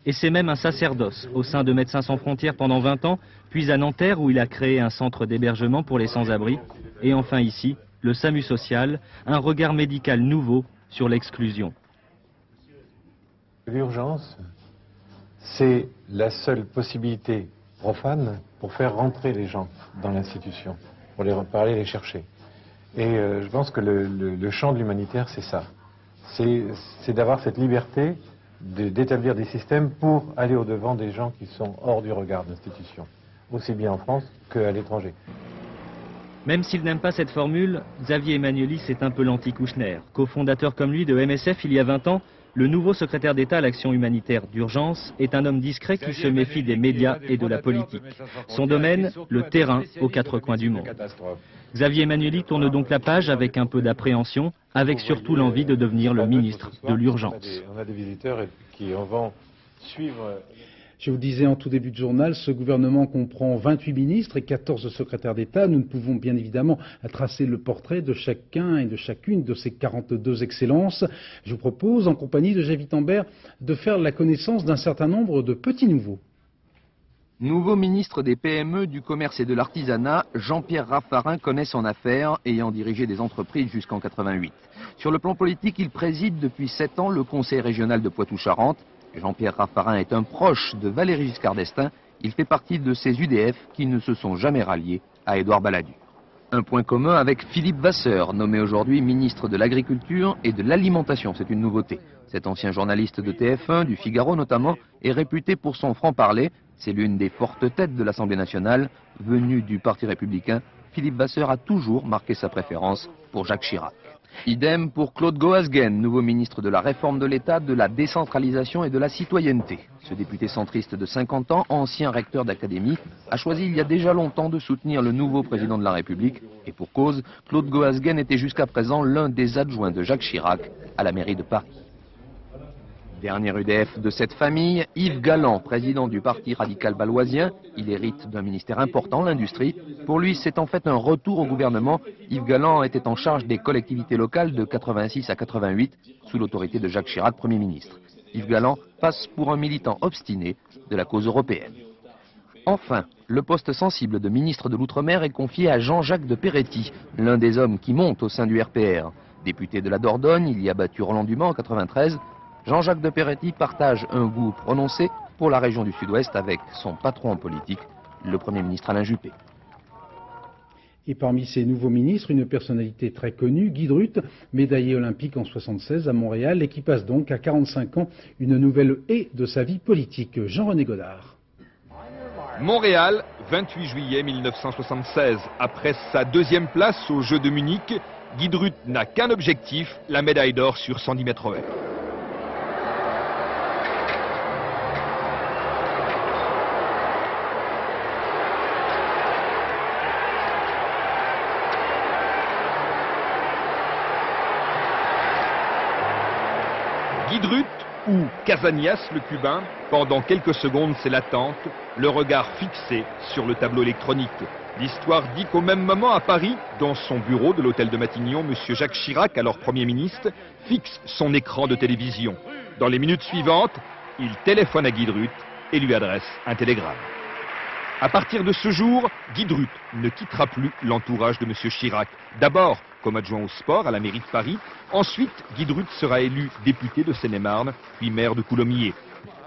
Et c'est même un sacerdoce au sein de Médecins sans frontières pendant 20 ans, puis à Nanterre où il a créé un centre d'hébergement pour les sans-abri. Et enfin ici, le SAMU social, un regard médical nouveau sur l'exclusion.
L'urgence, c'est la seule possibilité profane pour faire rentrer les gens dans l'institution, pour aller les chercher. Et je pense que le champ de l'humanitaire, c'est ça. C'est d'avoir cette liberté d'établir des systèmes pour aller au-devant des gens qui sont hors du regard de l'institution, aussi bien en France qu'à l'étranger.
Même s'il n'aime pas cette formule, Xavier Emmanuelli, c'est un peu l'anti-Kouchner. Co-fondateur comme lui de MSF il y a 20 ans, le nouveau secrétaire d'État à l'action humanitaire d'urgence est un homme discret qui se méfie des médias et de la politique. Son domaine, le terrain aux 4 coins du monde. Xavier Emmanuelli tourne donc la page avec un peu d'appréhension, avec surtout l'envie de devenir le ministre de l'urgence.
On a des visiteurs qui vont suivre.
Je vous disais en tout début de journal, ce gouvernement comprend 28 ministres et 14 secrétaires d'État. Nous ne pouvons bien évidemment tracer le portrait de chacun et de chacune de ces 42 excellences. Je vous propose, en compagnie de Jay Wittenberg, de faire la connaissance d'un certain nombre de petits nouveaux.
Nouveau ministre des PME, du commerce et de l'artisanat, Jean-Pierre Raffarin connaît son affaire, ayant dirigé des entreprises jusqu'en 88. Sur le plan politique, il préside depuis 7 ans le conseil régional de Poitou-Charentes. Jean-Pierre Raffarin est un proche de Valéry Giscard d'Estaing. Il fait partie de ces UDF qui ne se sont jamais ralliés à Édouard Balladur. Un point commun avec Philippe Vasseur, nommé aujourd'hui ministre de l'Agriculture et de l'Alimentation. C'est une nouveauté. Cet ancien journaliste de TF1, du Figaro notamment, est réputé pour son franc-parler. C'est l'une des fortes têtes de l'Assemblée nationale. Venu du Parti républicain, Philippe Vasseur a toujours marqué sa préférence pour Jacques Chirac. Idem pour Claude Goasguen, nouveau ministre de la Réforme de l'État, de la décentralisation et de la citoyenneté. Ce député centriste de 50 ans, ancien recteur d'académie, a choisi il y a déjà longtemps de soutenir le nouveau président de la République. Et pour cause, Claude Goasguen était jusqu'à présent l'un des adjoints de Jacques Chirac à la mairie de Paris. Dernier UDF de cette famille, Yves Galland, président du Parti radical baloisien. Il hérite d'un ministère important, l'industrie. Pour lui, c'est en fait un retour au gouvernement. Yves Galland était en charge des collectivités locales de 86 à 88, sous l'autorité de Jacques Chirac, Premier ministre. Yves Galland passe pour un militant obstiné de la cause européenne. Enfin, le poste sensible de ministre de l'Outre-mer est confié à Jean-Jacques de Peretti, l'un des hommes qui montent au sein du RPR. Député de la Dordogne, il y a battu Roland Dumas en 93. Jean-Jacques de Peretti partage un goût prononcé pour la région du Sud-Ouest avec son patron en politique, le Premier ministre Alain Juppé.
Et parmi ces nouveaux ministres, une personnalité très connue, Guy Drut, médaillé olympique en 1976 à Montréal et qui passe donc à 45 ans une nouvelle ère de sa vie politique. Jean-René Godard.
Montréal, 28 juillet 1976. Après sa 2e place aux Jeux de Munich, Guy Drut n'a qu'un objectif, la médaille d'or sur 110 mètres haies. Guy Drut ou Casañas le cubain, pendant quelques secondes c'est l'attente, le regard fixé sur le tableau électronique. L'histoire dit qu'au même moment à Paris, dans son bureau de l'hôtel de Matignon, M. Jacques Chirac, alors Premier ministre, fixe son écran de télévision. Dans les minutes suivantes, il téléphone à Guy Drut et lui adresse un télégramme. À partir de ce jour, Guy Drut ne quittera plus l'entourage de M. Chirac. D'abord comme adjoint au sport à la mairie de Paris. Ensuite, Guy Drut sera élu député de Seine-et-Marne, puis maire de Coulommiers.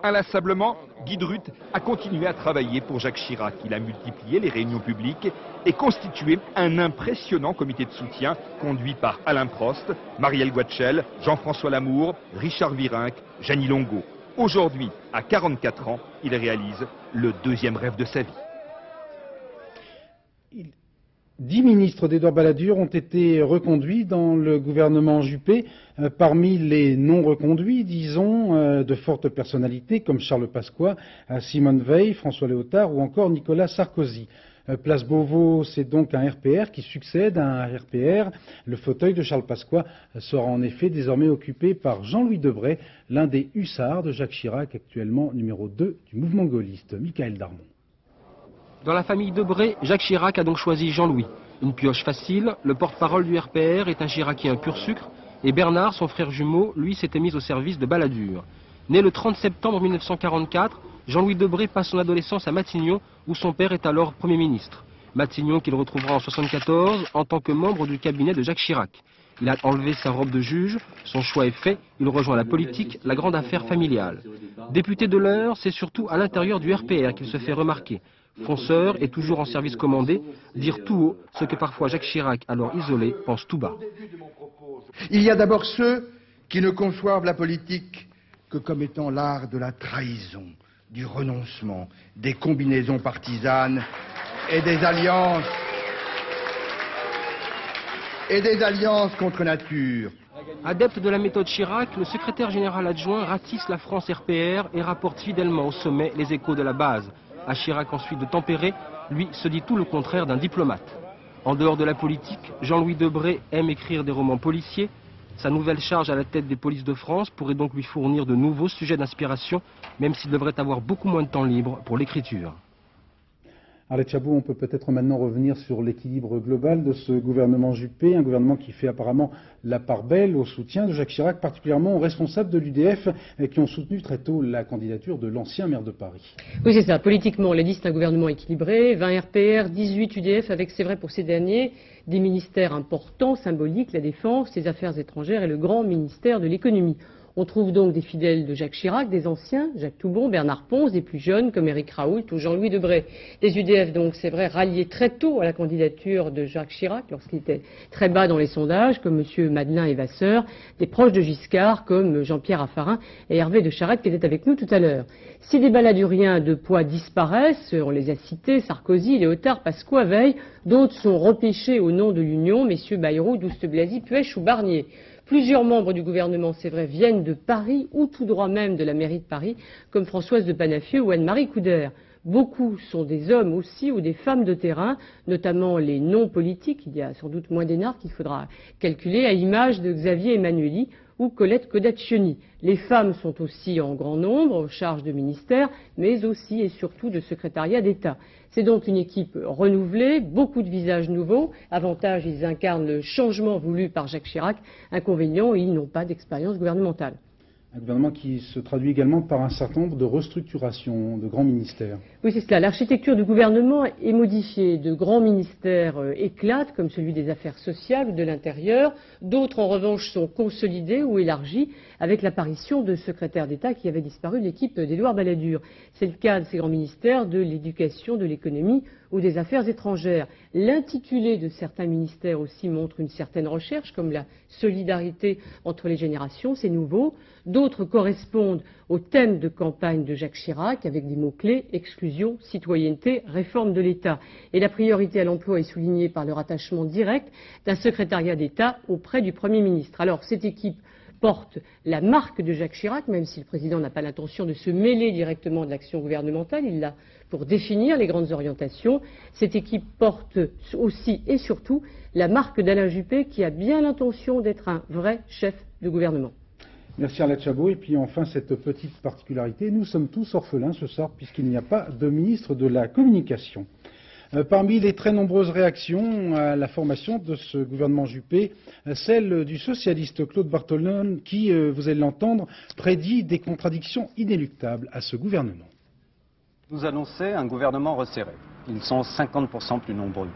Inlassablement, Guy Druth a continué à travailler pour Jacques Chirac. Il a multiplié les réunions publiques et constitué un impressionnant comité de soutien conduit par Alain Prost, Marielle Guatchel, Jean-François Lamour, Richard Virenque, Jeannie Longo. Aujourd'hui, à 44 ans, il réalise le deuxième rêve de sa vie.
10 ministres d'Édouard Balladur ont été reconduits dans le gouvernement Juppé. Parmi les non reconduits, disons, de fortes personnalités comme Charles Pasqua, Simone Veil, François Léotard ou encore Nicolas Sarkozy. Place Beauvau, c'est donc un RPR qui succède à un RPR. Le fauteuil de Charles Pasqua sera en effet désormais occupé par Jean-Louis Debré, l'un des hussards de Jacques Chirac, actuellement numéro 2 du mouvement gaulliste. Michael Darmon.
Dans la famille Debré, Jacques Chirac a donc choisi Jean-Louis. Une pioche facile, le porte-parole du RPR est un chiracien pur sucre, et Bernard, son frère jumeau, lui s'était mis au service de Balladur. Né le 30 septembre 1944, Jean-Louis Debré passe son adolescence à Matignon, où son père est alors Premier ministre. Matignon qu'il retrouvera en 1974 en tant que membre du cabinet de Jacques Chirac. Il a enlevé sa robe de juge, son choix est fait, il rejoint la politique, la grande affaire familiale. Député de l'Eure, c'est surtout à l'intérieur du RPR qu'il se fait remarquer. Fonceur et toujours en service commandé, dire tout haut ce que parfois Jacques Chirac, alors isolé, pense tout bas.
Il y a d'abord ceux qui ne conçoivent la politique que comme étant l'art de la trahison, du renoncement, des combinaisons partisanes et des alliances contre nature.
Adepte de la méthode Chirac, le secrétaire général adjoint ratisse la France RPR et rapporte fidèlement au sommet les échos de la base. À Chirac ensuite de tempérer, lui se dit tout le contraire d'un diplomate. En dehors de la politique, Jean-Louis Debré aime écrire des romans policiers. Sa nouvelle charge à la tête des polices de France pourrait donc lui fournir de nouveaux sujets d'inspiration, même s'il devrait avoir beaucoup moins de temps libre pour l'écriture.
Arlette Chabot, on peut peut-être maintenant revenir sur l'équilibre global de ce gouvernement Juppé, un gouvernement qui fait apparemment la part belle au soutien de Jacques Chirac, particulièrement aux responsables de l'UDF qui ont soutenu très tôt la candidature de l'ancien maire de Paris.
Oui, c'est ça. Politiquement, on l'a dit, c'est un gouvernement équilibré, 20 RPR, 18 UDF, avec, c'est vrai pour ces derniers, des ministères importants, symboliques, la défense, les affaires étrangères et le grand ministère de l'économie. On trouve donc des fidèles de Jacques Chirac, des anciens, Jacques Toubon, Bernard Pons, des plus jeunes comme Éric Raoult ou Jean-Louis Debré. Les UDF, donc, c'est vrai, ralliés très tôt à la candidature de Jacques Chirac, lorsqu'il était très bas dans les sondages, comme M. Madelin et Vasseur, des proches de Giscard, comme Jean-Pierre Raffarin et Hervé de Charette, qui étaient avec nous tout à l'heure. Si des balladuriens de poids disparaissent, on les a cités, Sarkozy, Léotard, Pasqua, Veil, d'autres sont repêchés au nom de l'Union, messieurs Bayrou, Douste-Blazy, Puech ou Barnier. Plusieurs membres du gouvernement, c'est vrai, viennent de Paris ou tout droit même de la mairie de Paris, comme Françoise de Panafieux ou Anne-Marie Couder. Beaucoup sont des hommes aussi ou des femmes de terrain, notamment les non-politiques. Il y a sans doute moins d'énarques qu'il faudra calculer, à l'image de Xavier Emmanuelli ou Colette Codaccioni. Les femmes sont aussi en grand nombre aux charges de ministères, mais aussi et surtout de secrétariat d'État. C'est donc une équipe renouvelée, beaucoup de visages nouveaux. Avantage, ils incarnent le changement voulu par Jacques Chirac. Inconvénient, ils n'ont pas d'expérience gouvernementale.
Un gouvernement qui se traduit également par un certain nombre de restructurations de grands ministères.
Oui, c'est cela. L'architecture du gouvernement est modifiée. De grands ministères éclatent, comme celui des Affaires sociales ou de l'Intérieur. D'autres, en revanche, sont consolidés ou élargis avec l'apparition de secrétaires d'État qui avaient disparu de l'équipe d'Édouard Balladur. C'est le cas de ces grands ministères de l'Éducation, de l'Économie ou des Affaires étrangères. L'intitulé de certains ministères aussi montre une certaine recherche, comme la solidarité entre les générations, c'est nouveau. D'autres correspondent au thème de campagne de Jacques Chirac, avec des mots-clés, exclusion, citoyenneté, réforme de l'État. Et la priorité à l'emploi est soulignée par le rattachement direct d'un secrétariat d'État auprès du Premier ministre. Alors, cette équipe porte la marque de Jacques Chirac, même si le président n'a pas l'intention de se mêler directement de l'action gouvernementale, il l'a pour définir les grandes orientations. Cette équipe porte aussi et surtout la marque d'Alain Juppé, qui a bien l'intention d'être un vrai chef de gouvernement.
Merci Arlette Chabot. Et puis enfin, cette petite particularité, nous sommes tous orphelins ce soir, puisqu'il n'y a pas de ministre de la Communication. Parmi les très nombreuses réactions à la formation de ce gouvernement Juppé, celle du socialiste Claude Barthelone qui, vous allez l'entendre, prédit des contradictions inéluctables à ce
Nous annonçait un gouvernement resserré. Ils sont 50% plus nombreux.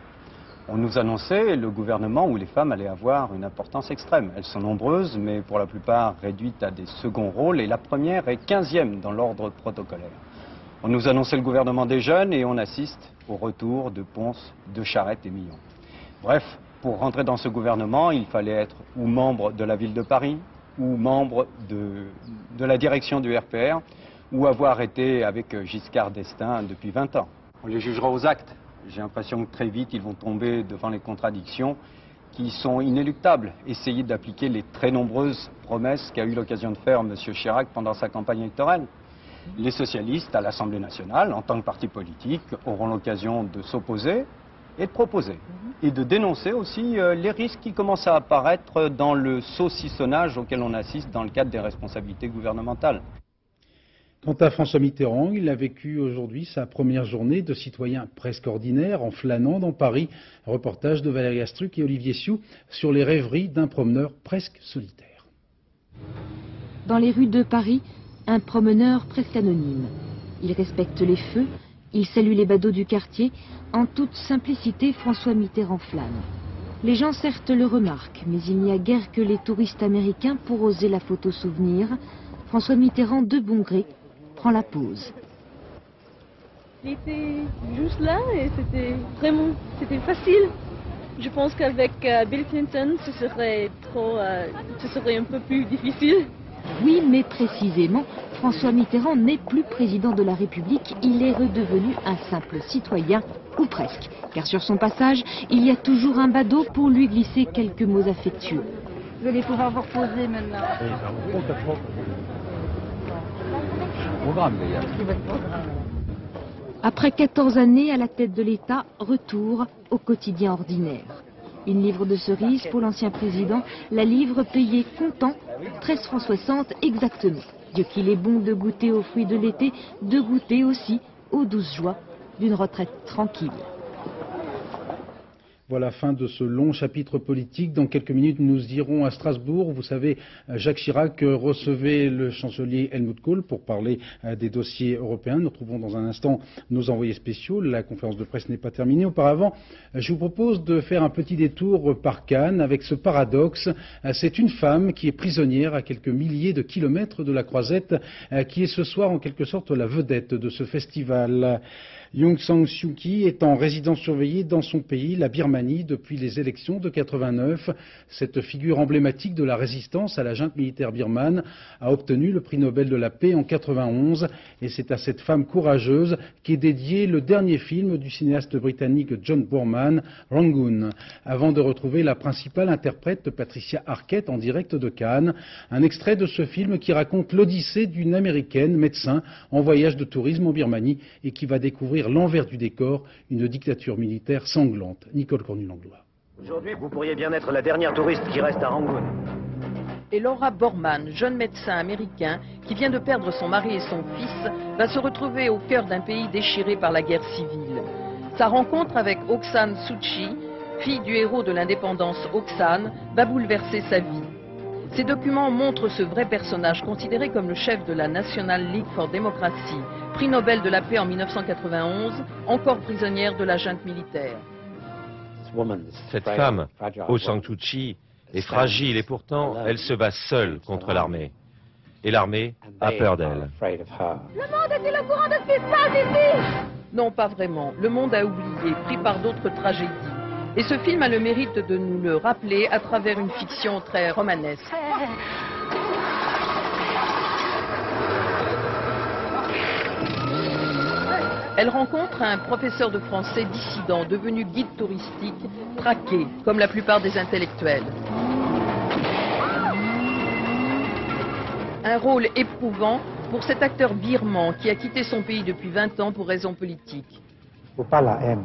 On nous annonçait, le gouvernement, où les femmes allaient avoir une importance extrême. Elles sont nombreuses, mais pour la plupart réduites à des seconds rôles, et la première est 15e dans l'ordre protocolaire. On nous annonçait le gouvernement des jeunes et on assiste au retour de Pons, de Charette et Millon. Bref, pour rentrer dans ce gouvernement, il fallait être ou membre de la ville de Paris, ou membre de la direction du RPR, ou avoir été avec Giscard d'Estaing depuis 20 ans. On les jugera aux actes. J'ai l'impression que très vite, ils vont tomber devant les contradictions qui sont inéluctables. Essayer d'appliquer les très nombreuses promesses qu'a eu l'occasion de faire M. Chirac pendant sa campagne électorale. Les socialistes, à l'Assemblée nationale, en tant que parti politique, auront l'occasion de s'opposer et de proposer. Et de dénoncer aussi les risques qui commencent à apparaître dans le saucissonnage auquel on assiste dans le cadre des responsabilités gouvernementales.
Quant à François Mitterrand, il a vécu aujourd'hui sa première journée de citoyen presque ordinaire en flânant dans Paris. Un reportage de Valérie Astruc et Olivier Sioux sur les rêveries d'un promeneur presque solitaire.
Dans les rues de Paris, un promeneur presque anonyme. Il respecte les feux, il salue les badauds du quartier. En toute simplicité, François Mitterrand flâne. Les gens certes le remarquent, mais il n'y a guère que les touristes américains pour oser la photo souvenir. François Mitterrand, de bon gré, prend la pause.
Il était juste là et c'était facile. Je pense qu'avec Bill Clinton, ce serait un peu plus difficile.
Oui, mais précisément, François Mitterrand n'est plus président de la République, il est redevenu un simple citoyen, ou presque. Car sur son passage, il y a toujours un badaud pour lui glisser quelques mots affectueux.
Vous allez pouvoir vous reposer maintenant.
Après 14 années à la tête de l'État, retour au quotidien ordinaire. Une livre de cerises pour l'ancien président, la livre payée comptant 13,60 francs exactement. Dieu qu'il est bon de goûter aux fruits de l'été, de goûter aussi aux douces joies d'une retraite tranquille.
Voilà, fin de ce long chapitre politique. Dans quelques minutes, nous irons à Strasbourg. Vous savez, Jacques Chirac recevait le chancelier Helmut Kohl pour parler des dossiers européens. Nous retrouvons dans un instant nos envoyés spéciaux. La conférence de presse n'est pas terminée. Auparavant, je vous propose de faire un petit détour par Cannes avec ce paradoxe. C'est une femme qui est prisonnière à quelques milliers de kilomètres de la Croisette, qui est ce soir en quelque sorte la vedette de ce festival. Aung San Suu Kyi est en résidence surveillée dans son pays, la Birmanie, depuis les élections de 89. Cette figure emblématique de la résistance à la junte militaire birmane a obtenu le prix Nobel de la paix en 91 et c'est à cette femme courageuse qu'est dédié le dernier film du cinéaste britannique John Boorman, Rangoon. Avant de retrouver la principale interprète Patricia Arquette en direct de Cannes, un extrait de ce film qui raconte l'odyssée d'une américaine médecin en voyage de tourisme en Birmanie et qui va découvrir l'envers du décor, une dictature militaire sanglante. Nicole Cornu-Langlois.
Aujourd'hui, vous pourriez bien être la dernière touriste qui reste à Rangoon.
Et Laura Boorman, jeune médecin américain qui vient de perdre son mari et son fils, va se retrouver au cœur d'un pays déchiré par la guerre civile. Sa rencontre avec Aung San Suu Kyi, fille du héros de l'indépendance Aung San, va bouleverser sa vie. Ces documents montrent ce vrai personnage considéré comme le chef de la National League for Democracy, prix Nobel de la paix en 1991, encore prisonnière de la junte militaire.
Cette femme, Aung San Suu Kyi, est fragile et pourtant elle se bat seule contre l'armée. Et l'armée a peur d'elle.
Le monde est-il au courant de ce qui se passe ici? Non, pas vraiment. Le monde a oublié, pris par d'autres tragédies. Et ce film a le mérite de nous le rappeler à travers une fiction très romanesque. Elle rencontre un professeur de français dissident, devenu guide touristique, traqué, comme la plupart des intellectuels. Un rôle éprouvant pour cet acteur birman qui a quitté son pays depuis 20 ans pour raisons politiques.
Il ne faut pas la haine.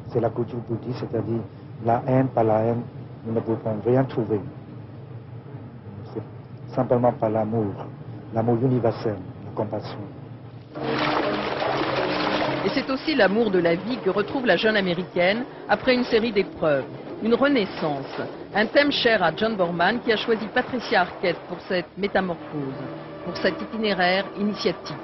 C'est la culture bouddhiste, c'est-à-dire la haine, par la haine, nous ne pouvons rien trouver. C'est simplement par l'amour universel, la compassion.
Et c'est aussi l'amour de la vie que retrouve la jeune américaine après une série d'épreuves. Une renaissance, un thème cher à John Boorman qui a choisi Patricia Arquette pour cette métamorphose, pour cet itinéraire initiatique.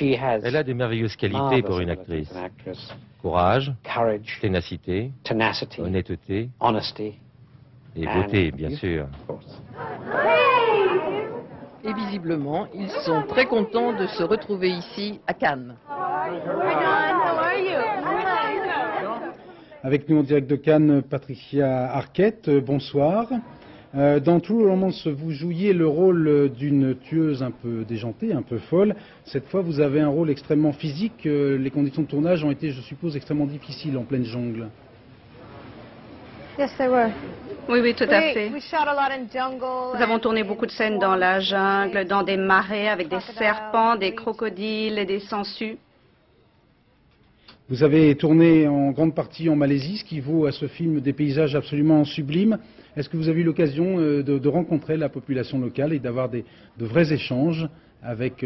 Elle a de merveilleuses qualités pour une actrice. Courage, ténacité, honnêteté et beauté, bien sûr.
Et visiblement, ils sont très contents de se retrouver ici à Cannes.
Avec nous en direct de Cannes, Patricia Arquette, bonsoir. Dans True Romance, vous jouiez le rôle d'une tueuse un peu déjantée, un peu folle. Cette fois, vous avez un rôle extrêmement physique. Les conditions de tournage ont été, je suppose, extrêmement difficiles en pleine jungle.
Oui, tout à fait. Nous avons tourné beaucoup de scènes dans la jungle, dans des marais avec des serpents, des crocodiles et des sangsues.
Vous avez tourné en grande partie en Malaisie, ce qui vaut à ce film des paysages absolument sublimes. Est-ce que vous avez eu l'occasion de rencontrer la population locale et d'avoir de vrais échanges avec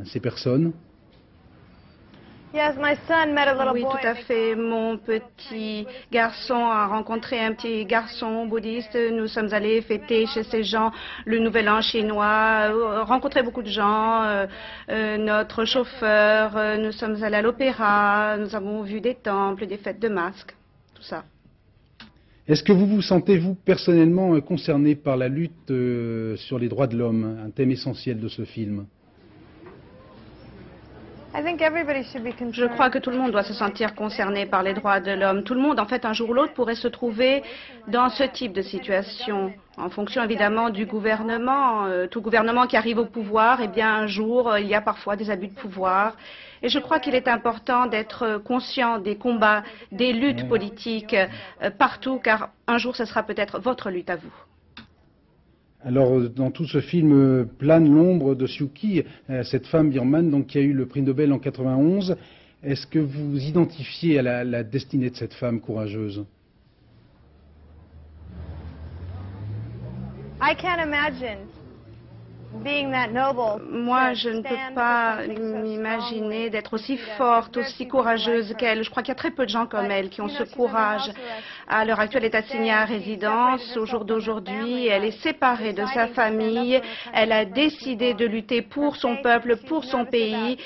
ces personnes?
Oui, tout à fait. Mon petit garçon a rencontré un petit garçon bouddhiste. Nous sommes allés fêter chez ces gens le Nouvel An chinois, rencontrer beaucoup de gens, notre chauffeur, nous sommes allés à l'opéra, nous avons vu des temples, des fêtes de masques, tout ça.
Est-ce que vous vous sentez, vous, personnellement concerné par la lutte sur les droits de l'homme, un thème essentiel de ce film?
Je crois que tout le monde doit se sentir concerné par les droits de l'homme. Tout le monde, en fait, un jour ou l'autre, pourrait se trouver dans ce type de situation. En fonction, évidemment, du gouvernement. Tout gouvernement qui arrive au pouvoir, eh bien, un jour, il y a parfois des abus de pouvoir. Et je crois qu'il est important d'être conscient des combats, des luttes politiques partout, car un jour, ce sera peut-être votre lutte à vous.
Alors, dans tout ce film plane l'ombre de Suu Kyi, cette femme birmane donc, qui a eu le prix Nobel en 91. Est-ce que vous identifiez à la destinée de cette femme courageuse?
Moi, je ne peux pas m'imaginer d'être aussi forte, aussi courageuse qu'elle. Je crois qu'il y a très peu de gens comme elle qui ont ce courage. À l'heure actuelle, elle est assignée à résidence. Au jour d'aujourd'hui, elle est séparée de sa famille. Elle a décidé de lutter pour son peuple, pour son pays,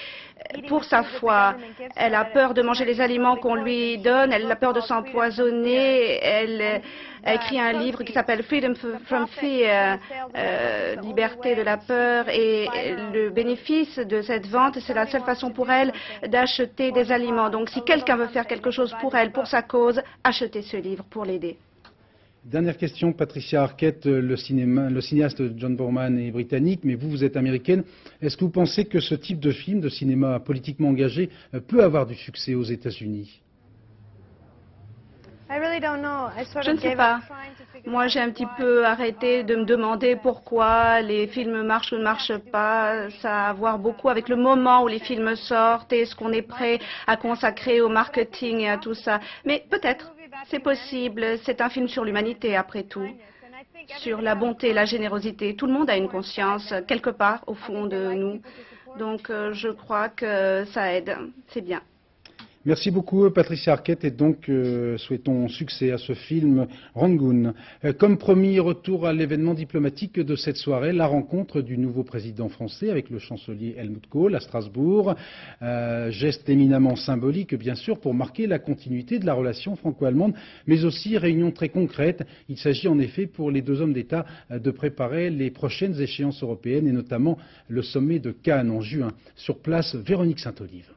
pour sa foi. Elle a peur de manger les aliments qu'on lui donne. Elle a peur de s'empoisonner. Elle a écrit un livre qui s'appelle Freedom from Fear, liberté de la peur, et le bénéfice de cette vente, c'est la seule façon pour elle d'acheter des aliments. Donc si quelqu'un veut faire quelque chose pour elle, pour sa cause, achetez ce livre pour l'aider.
Dernière question, Patricia Arquette, le cinéaste John Boorman est britannique, mais vous êtes américaine. Est-ce que vous pensez que ce type de film, de cinéma politiquement engagé, peut avoir du succès aux États-Unis?
Je ne sais pas. Moi, j'ai un petit peu arrêté de me demander pourquoi les films marchent ou ne marchent pas. Ça a à voir beaucoup avec le moment où les films sortent et ce qu'on est prêt à consacrer au marketing et à tout ça. Mais peut-être, c'est possible. C'est un film sur l'humanité, après tout. Sur la bonté, la générosité. Tout le monde a une conscience, quelque part, au fond de nous. Donc, je crois que ça aide. C'est bien.
Merci beaucoup Patricia Arquette et donc souhaitons succès à ce film Rangoon. Comme promis, retour à l'événement diplomatique de cette soirée, la rencontre du nouveau président français avec le chancelier Helmut Kohl à Strasbourg. Geste éminemment symbolique bien sûr pour marquer la continuité de la relation franco-allemande, mais aussi réunion très concrète. Il s'agit en effet pour les deux hommes d'État de préparer les prochaines échéances européennes et notamment le sommet de Cannes en juin. Sur place, Véronique Saint-Olive.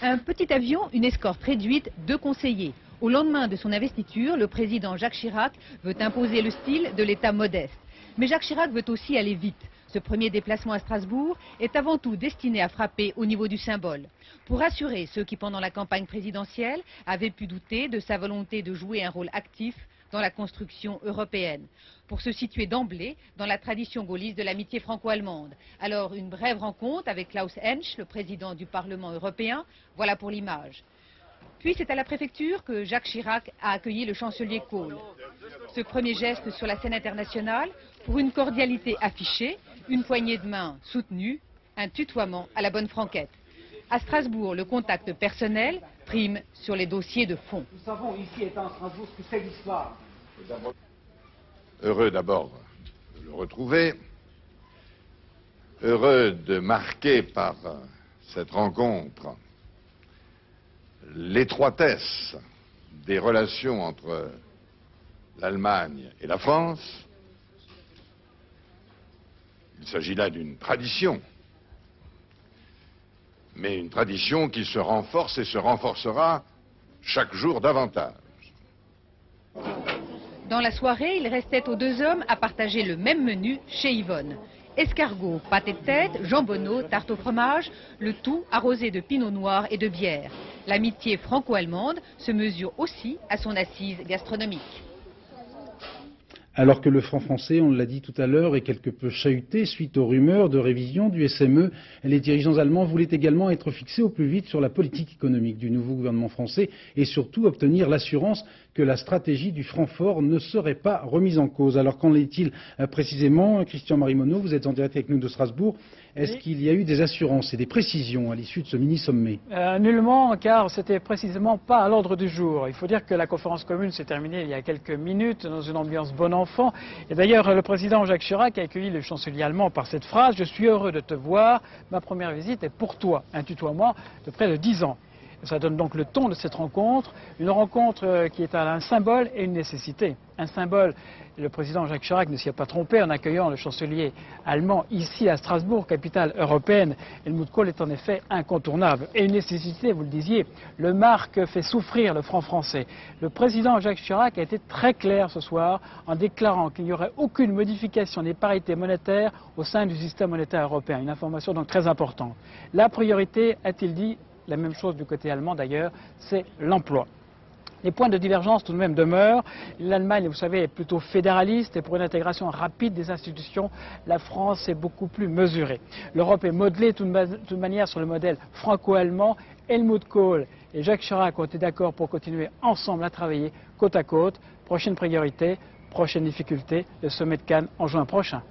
Un petit avion, une escorte réduite, 2 conseillers. Au lendemain de son investiture, le président Jacques Chirac veut imposer le style de l'État modeste. Mais Jacques Chirac veut aussi aller vite. Ce premier déplacement à Strasbourg est avant tout destiné à frapper au niveau du symbole. Pour rassurer ceux qui, pendant la campagne présidentielle, avaient pu douter de sa volonté de jouer un rôle actif dans la construction européenne, pour se situer d'emblée dans la tradition gaulliste de l'amitié franco-allemande. Alors une brève rencontre avec Klaus Hensch, le président du Parlement européen, voilà pour l'image. Puis c'est à la préfecture que Jacques Chirac a accueilli le chancelier Kohl. Ce premier geste sur la scène internationale, pour une cordialité affichée, une poignée de main soutenue, un tutoiement à la bonne franquette. À Strasbourg, le contact personnel prime sur les dossiers de fond.
Nous savons ici, étant à Strasbourg, ce que c'est l'histoire.
Heureux d'abord de le retrouver.
heureux de marquer par cette rencontre l'étroitesse des relations entre l'Allemagne et la France. Il s'agit là d'une tradition, mais une tradition qui se renforce et se renforcera chaque jour davantage.
Dans la soirée, il restait aux deux hommes à partager le même menu chez Yvonne. Escargot, pâté de tête, jambonneau, tarte au fromage, le tout arrosé de pinot noir et de bière. L'amitié franco-allemande se mesure aussi à son assise gastronomique.
Alors que le franc français, on l'a dit tout à l'heure, est quelque peu chahuté suite aux rumeurs de révision du SME, les dirigeants allemands voulaient également être fixés au plus vite sur la politique économique du nouveau gouvernement français et surtout obtenir l'assurance que la stratégie du franc fort ne serait pas remise en cause. Alors qu'en est-il précisément, Christian-Marie Monod, vous êtes en direct avec nous de Strasbourg. Est-ce qu'il y a eu des assurances et des précisions à l'issue de ce mini-sommet?
Nullement, car c'était précisément pas à l'ordre du jour. Il faut dire que la conférence commune s'est terminée il y a quelques minutes dans une ambiance bon enfant. Et d'ailleurs, le président Jacques Chirac a accueilli le chancelier allemand par cette phrase: « Je suis heureux de te voir, ma première visite est pour toi », un tutoiement de près de 10 ans. Ça donne donc le ton de cette rencontre, une rencontre qui est un symbole et une nécessité. Un symbole, le président Jacques Chirac ne s'y a pas trompé en accueillant le chancelier allemand ici à Strasbourg, capitale européenne. Helmut Kohl est en effet incontournable. Et une nécessité, vous le disiez, le marque fait souffrir le franc français. Le président Jacques Chirac a été très clair ce soir en déclarant qu'il n'y aurait aucune modification des parités monétaires au sein du système monétaire européen. Une information donc très importante. La priorité, a-t-il dit, la même chose du côté allemand d'ailleurs, c'est l'emploi. Les points de divergence tout de même demeurent. L'Allemagne, vous savez, est plutôt fédéraliste et pour une intégration rapide des institutions, la France est beaucoup plus mesurée. L'Europe est modelée de toute manière sur le modèle franco-allemand. Helmut Kohl et Jacques Chirac ont été d'accord pour continuer ensemble à travailler côte à côte. Prochaine priorité, prochaine difficulté, le sommet de Cannes en juin prochain.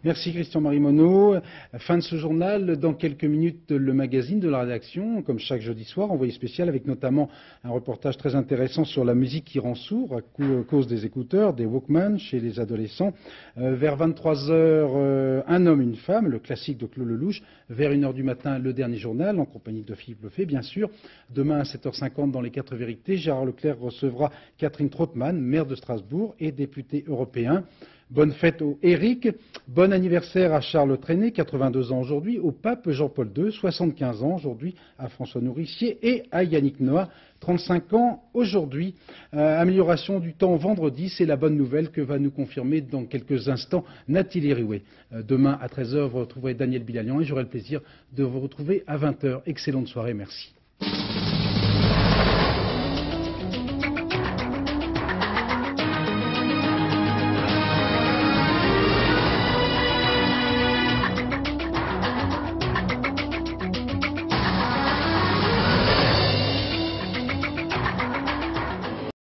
Merci Christian-Marie Monod. Fin de ce journal. Dans quelques minutes, le magazine de la rédaction, comme chaque jeudi soir, envoyé spécial avec notamment un reportage très intéressant sur la musique qui rend sourd à cause des écouteurs, des Walkman chez les adolescents. Vers 23h, Un homme, une femme, le classique de Claude Lelouch. Vers 1h du matin, le dernier journal, en compagnie de Philippe Lefebvre, bien sûr. Demain à 7h50, dans les 4 vérités, Gérard Leclerc recevra Catherine Trautmann, maire de Strasbourg et députée européen. Bonne fête au Éric, bon anniversaire à Charles Trenet, 82 ans aujourd'hui, au pape Jean-Paul II, 75 ans aujourd'hui, à François Nourricier et à Yannick Noah, 35 ans aujourd'hui. Amélioration du temps vendredi, c'est la bonne nouvelle que va nous confirmer dans quelques instants Nathalie Riouet. Demain à 13h, vous retrouverez Daniel Bilalian et j'aurai le plaisir de vous retrouver à 20h. Excellente soirée, merci.